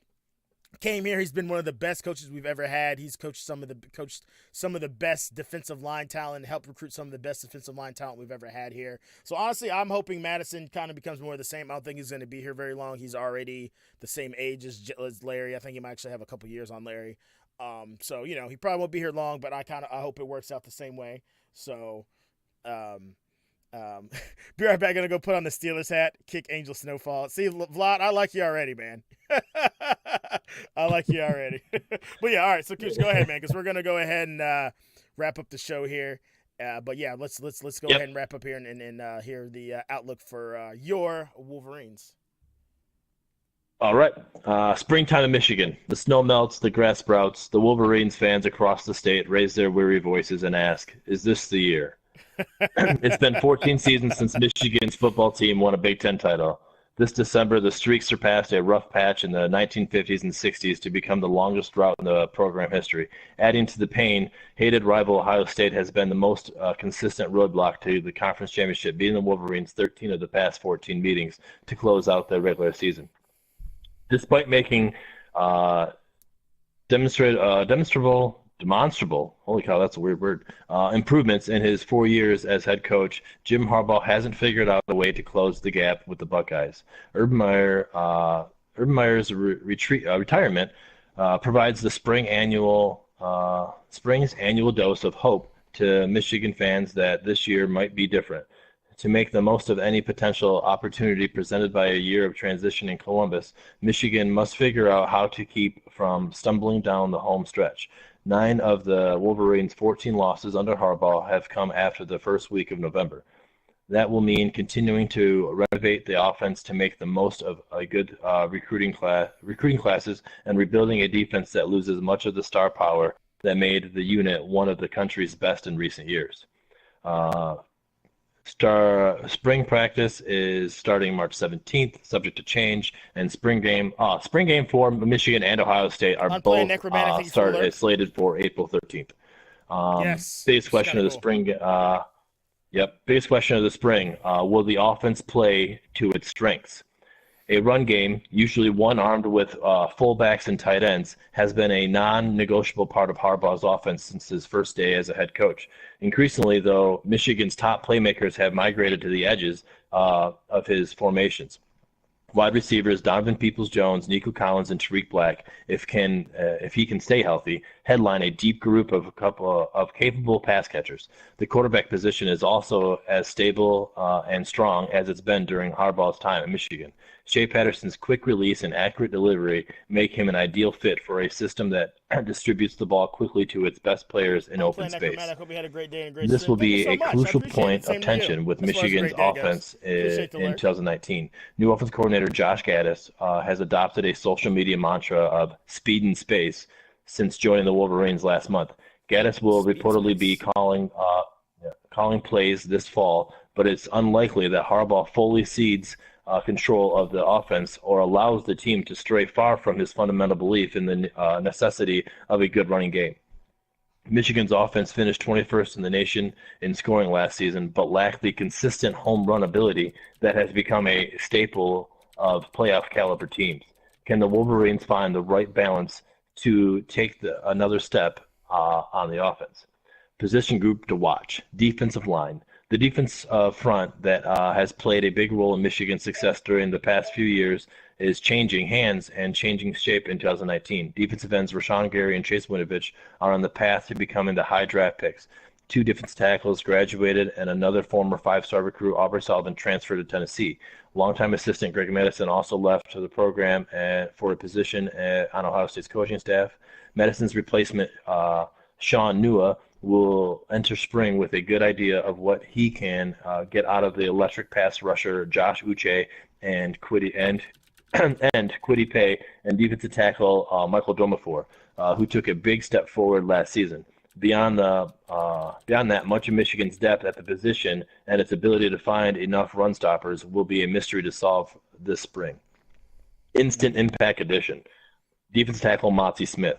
Came here, he's been one of the best coaches we've ever had. He's coached some of the best defensive line talent, helped recruit some of the best defensive line talent we've ever had here. So honestly, I'm hoping Madison kind of becomes more of the same. I don't think he's going to be here very long. He's already the same age as Larry. I think he might actually have a couple years on Larry. So he probably won't be here long, but I hope it works out the same way. So, be right back. Gonna go put on the Steelers hat, kick Angel Snowfall. See, Vlad, I like you already, man. I like you already. But yeah, all right. So Cooch, go ahead, man, because we're gonna go ahead and wrap up the show here. But yeah, let's go ahead and wrap up here and hear the outlook for your Wolverines. All right. Springtime in Michigan. The snow melts, the grass sprouts. The Wolverines fans across the state raise their weary voices and ask, is this the year? It's been 14 seasons since Michigan's football team won a Big Ten title. This December, the streak surpassed a rough patch in the 1950s and 60s to become the longest drought in the program history. Adding to the pain, hated rival Ohio State has been the most consistent roadblock to the conference championship, beating the Wolverines 13 of the past 14 meetings to close out the regular season. Despite making demonstrable, holy cow, that's a weird word, improvements in his 4 years as head coach, Jim Harbaugh hasn't figured out a way to close the gap with the Buckeyes. Urban Meyer's retirement provides the spring's annual dose of hope to Michigan fans that this year might be different. To make the most of any potential opportunity presented by a year of transition in Columbus, Michigan must figure out how to keep from stumbling down the home stretch. 9 of the Wolverines' 14 losses under Harbaugh have come after the first week of November. That will mean continuing to renovate the offense to make the most of a good recruiting classes and rebuilding a defense that loses much of the star power that made the unit one of the country's best in recent years. Spring practice is starting March 17th, subject to change, and spring game for Michigan and Ohio State are both slated for April 13th. Yes. Biggest question of the spring. Biggest question of the spring. Will the offense play to its strengths? A run game, usually one armed with fullbacks and tight ends, has been a non-negotiable part of Harbaugh's offense since his first day as a head coach. Increasingly, though, Michigan's top playmakers have migrated to the edges of his formations. Wide receivers Donovan Peoples-Jones, Nico Collins, and Tariq Black, if he can stay healthy, headline a deep group of capable pass catchers. The quarterback position is also as stable and strong as it's been during Harbaugh's time at Michigan. Shea Patterson's quick release and accurate delivery make him an ideal fit for a system that distributes the ball quickly to its best players in open space. This will be a crucial point of tension with Michigan's offense in 2019. New offense coordinator Josh Gaddis has adopted a social media mantra of speed and space since joining the Wolverines last month. Gaddis will reportedly be calling plays this fall, but it's unlikely that Harbaugh fully cedes control of the offense or allows the team to stray far from his fundamental belief in the necessity of a good running game. Michigan's offense finished 21st in the nation in scoring last season, but lacked the consistent home run ability that has become a staple of playoff caliber teams. Can the Wolverines find the right balance to take another step on the offense? Position group to watch: defensive line. The defense front that has played a big role in Michigan's success during the past few years is changing hands and changing shape in 2019. Defensive ends Rashawn Gary and Chase Winovich are on the path to becoming the high draft picks. 2 defense tackles graduated, and another former 5-star recruit, Aubrey Sullivan, transferred to Tennessee. Longtime assistant Greg Madison also left to the program for a position on Ohio State's coaching staff. Madison's replacement, Sean Nua, will enter spring with a good idea of what he can get out of the electric pass rusher Josh Uche and Kwity Paye, and defensive tackle Michael Domafor, who took a big step forward last season. Beyond that, much of Michigan's depth at the position and its ability to find enough run stoppers will be a mystery to solve this spring. Instant impact addition: defensive tackle Motzi Smith.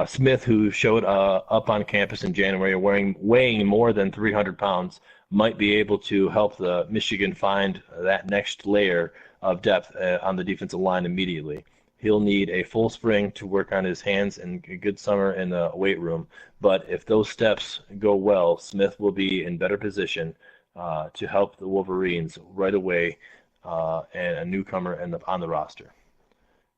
Smith, who showed up on campus in January weighing more than 300 pounds, might be able to help the Michigan find that next layer of depth on the defensive line immediately. He'll need a full spring to work on his hands and a good summer in the weight room, but if those steps go well, Smith will be in better position to help the Wolverines right away and a newcomer on the roster.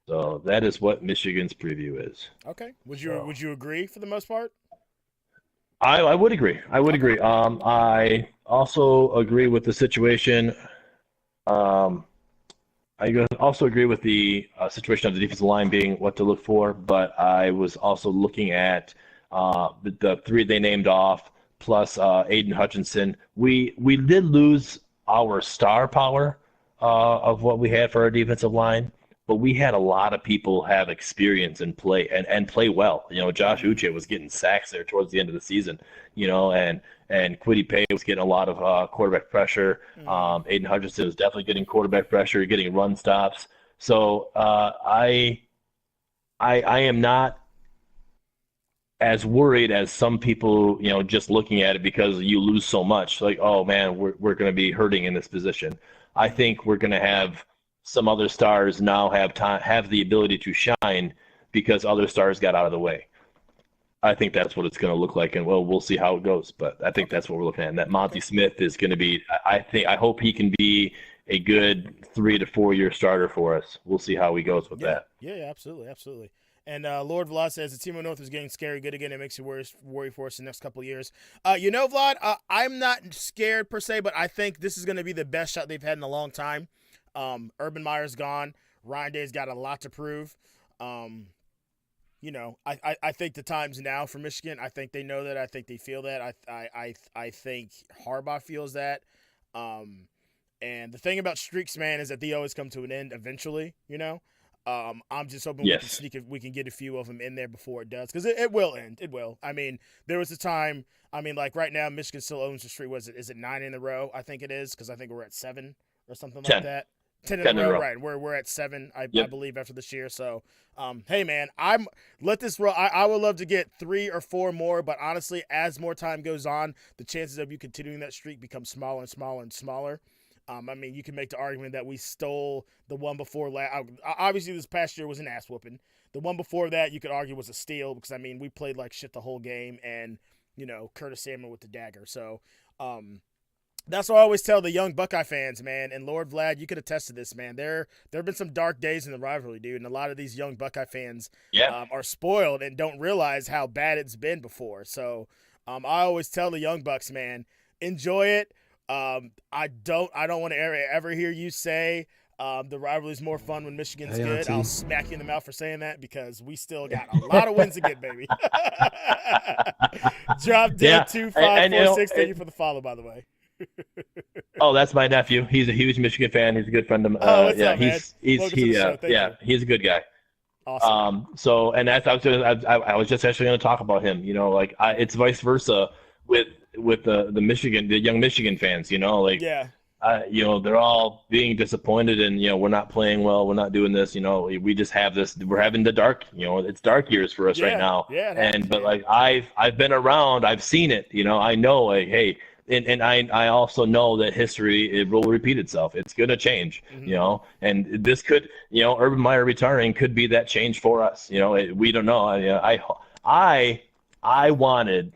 So that is what Michigan's preview is. Okay. Would you agree for the most part? I would agree. I also agree with the situation. I also agree with the situation of the defensive line being what to look for, but I was also looking at the 3 they named off, plus Aiden Hutchinson. We did lose our star power of what we had for our defensive line, but we had a lot of people have experience and play well. Josh Uche was getting sacks there towards the end of the season, and Kwity Paye was getting a lot of quarterback pressure. Aiden Hutchinson was definitely getting quarterback pressure, getting run stops. So I am not as worried as some people, just looking at it because you lose so much. Like, oh man, we're going to be hurting in this position. I think we're going to have some other stars now have the ability to shine because other stars got out of the way. I think that's what it's going to look like, and we'll see how it goes. But I think that's what we're looking at. And that Monty Smith is going to be. I hope he can be a good 3 to 4 year starter for us. We'll see how he goes with that. Yeah, absolutely, absolutely. And Lord Vlad says the team of North is getting scary good again. It makes you worry for us the next couple of years. Vlad, I'm not scared per se, but I think this is going to be the best shot they've had in a long time. Urban Meyer's gone. Ryan Day's got a lot to prove. I think the time's now for Michigan. I think they know that. I think they feel that. I think Harbaugh feels that. And the thing about streaks, man, is that they always come to an end eventually. I'm just hoping we can get a few of them in there before it does, because it will end. It will. I mean, there was a time. I mean, like right now, Michigan still owns the streak. Is it 9 in a row? I think it is, because I think we're at 7 or something 10. like that. 10 in a row, right? We're at 7, I believe, after this year. So, hey man, let this roll. I would love to get 3 or 4 more, but honestly, as more time goes on, the chances of you continuing that streak become smaller and smaller and smaller. I mean, you can make the argument that we stole the one before obviously, this past year was an ass whooping. The one before that, you could argue, was a steal because, I mean, we played like shit the whole game, and Curtis Samuel with the dagger. So, that's what I always tell the young Buckeye fans, man. And Lord Vlad, you could attest to this, man. There have been some dark days in the rivalry, dude, and a lot of these young Buckeye fans are spoiled and don't realize how bad it's been before. So, I always tell the young Bucks, man, enjoy it. I don't want to ever hear you say the rivalry is more fun when Michigan's good. I'll smack you in the mouth for saying that, because we still got a lot of wins to get, baby. Drop dead 2546. Thank you for the follow, by the way. Oh, that's my nephew. He's a huge Michigan fan. He's a good friend of mine. What's up, man? He's a good guy. Awesome. And I was just actually going to talk about him. It's vice versa with the young Michigan fans. They're all being disappointed, and we're not playing well. We're not doing this. We just have this. We're having the dark. It's dark years for us right now. But I've been around. I've seen it. I know. Hey. And I also know that history, it will repeat itself. It's going to change, and this could, Urban Meyer retiring could be that change for us. We don't know. I wanted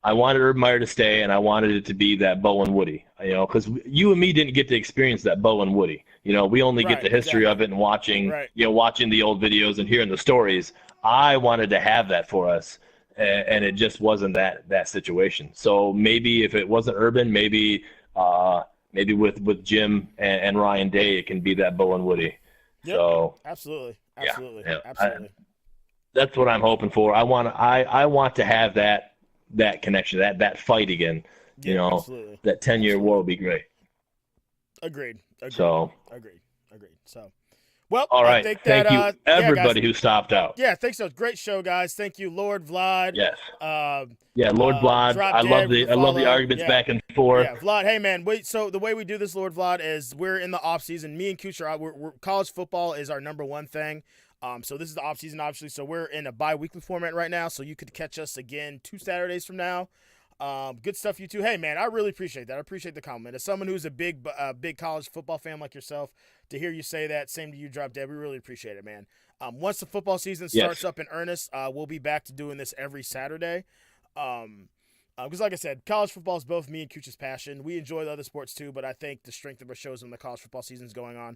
Urban Meyer to stay, and I wanted it to be that Bo and Woody, because you and me didn't get to experience that Bo and Woody. We only get the history of it and watching, watching the old videos and hearing the stories. I wanted to have that for us. And it just wasn't that situation. So maybe if it wasn't Urban, maybe with Jim and Ryan Day, it can be that Bo and Woody. Yep. So absolutely. That's what I'm hoping for. I want to have that connection, that fight again. Absolutely. That 10-year war will be great. Agreed. So agreed. So. Well, all right. I think Thank you, everybody who stopped out. Yeah, thanks. So great show, guys. Thank you, Lord Vlad. Yes. Lord Vlad. I love the arguments back and forth. Yeah, Vlad. Hey, man. So the way we do this, Lord Vlad, is we're in the off season. Me and Kuch we're college football is our number one thing. So this is the off season, obviously. So we're in a bi-weekly format right now. So you could catch us again 2 Saturdays from now. Good stuff, you two. Hey, man, I really appreciate that. I appreciate the compliment. As someone who's a big college football fan like yourself, to hear you say that, same to you, Drop Dead, we really appreciate it, man. Once the football season starts up in earnest, we'll be back to doing this every Saturday. Because like I said, college football is both me and Kuch's passion. We enjoy the other sports too, but I think the strength of our shows when the college football season is going on.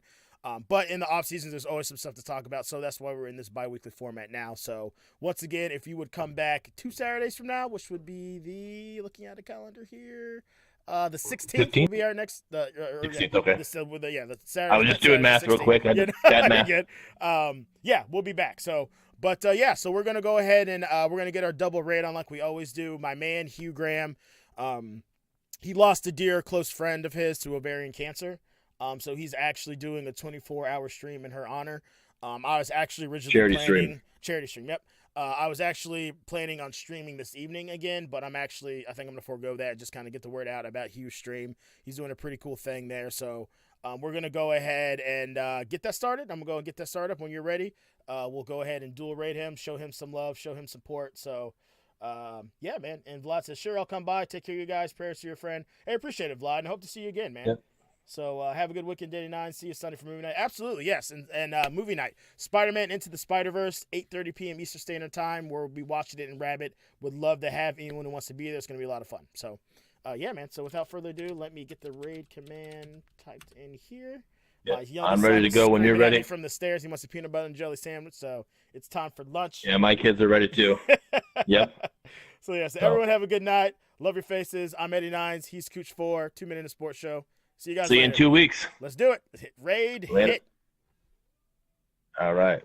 But in the off season, there's always some stuff to talk about, so that's why we're in this bi-weekly format now. So once again, if you would come back 2 Saturdays from now, which would be looking at a calendar here, the 16th will be our next. 16th, okay. The Saturday. I was just doing math 16th. Real quick. Bad math. We'll be back. So we're gonna go ahead and we're gonna get our double rate on like we always do. My man Hugh Graham, he lost a dear close friend of his to ovarian cancer. So he's actually doing a 24-hour stream in her honor. I was actually originally Charity planning stream. charity stream. Yep. I was actually planning on streaming this evening again, but I think I'm gonna forego that. Just kind of get the word out about Hugh's stream. He's doing a pretty cool thing there. So we're gonna go ahead and get that started. I'm gonna go and get that started up when you're ready. We'll go ahead and dual rate him, show him some love, show him support. So yeah, man. And Vlad says, sure, I'll come by. Take care of you guys. Prayers to your friend. Hey, appreciate it, Vlad, and hope to see you again, man. Yep. So have a good weekend, Day 9. See you Sunday for movie night. Absolutely, yes. And movie night. Spider-Man Into the Spider-Verse, 8:30 p.m. Eastern Standard Time. We'll be watching it in Rabbit. Would love to have anyone who wants to be there. It's going to be a lot of fun. So, yeah, man. So without further ado, let me get the raid command typed in here. Yep. My I'm ready to go when you're ready. From the stairs, he wants a peanut butter and jelly sandwich. So it's time for lunch. Yeah, my kids are ready too. Yep. So, yeah, so everyone have a good night. Love your faces. I'm Eddie Nines. He's Cooch 4. 2 Minute in the Sports Show. See you guys See you later. in 2 weeks. Let's do it. Raid, Later. hit. All right.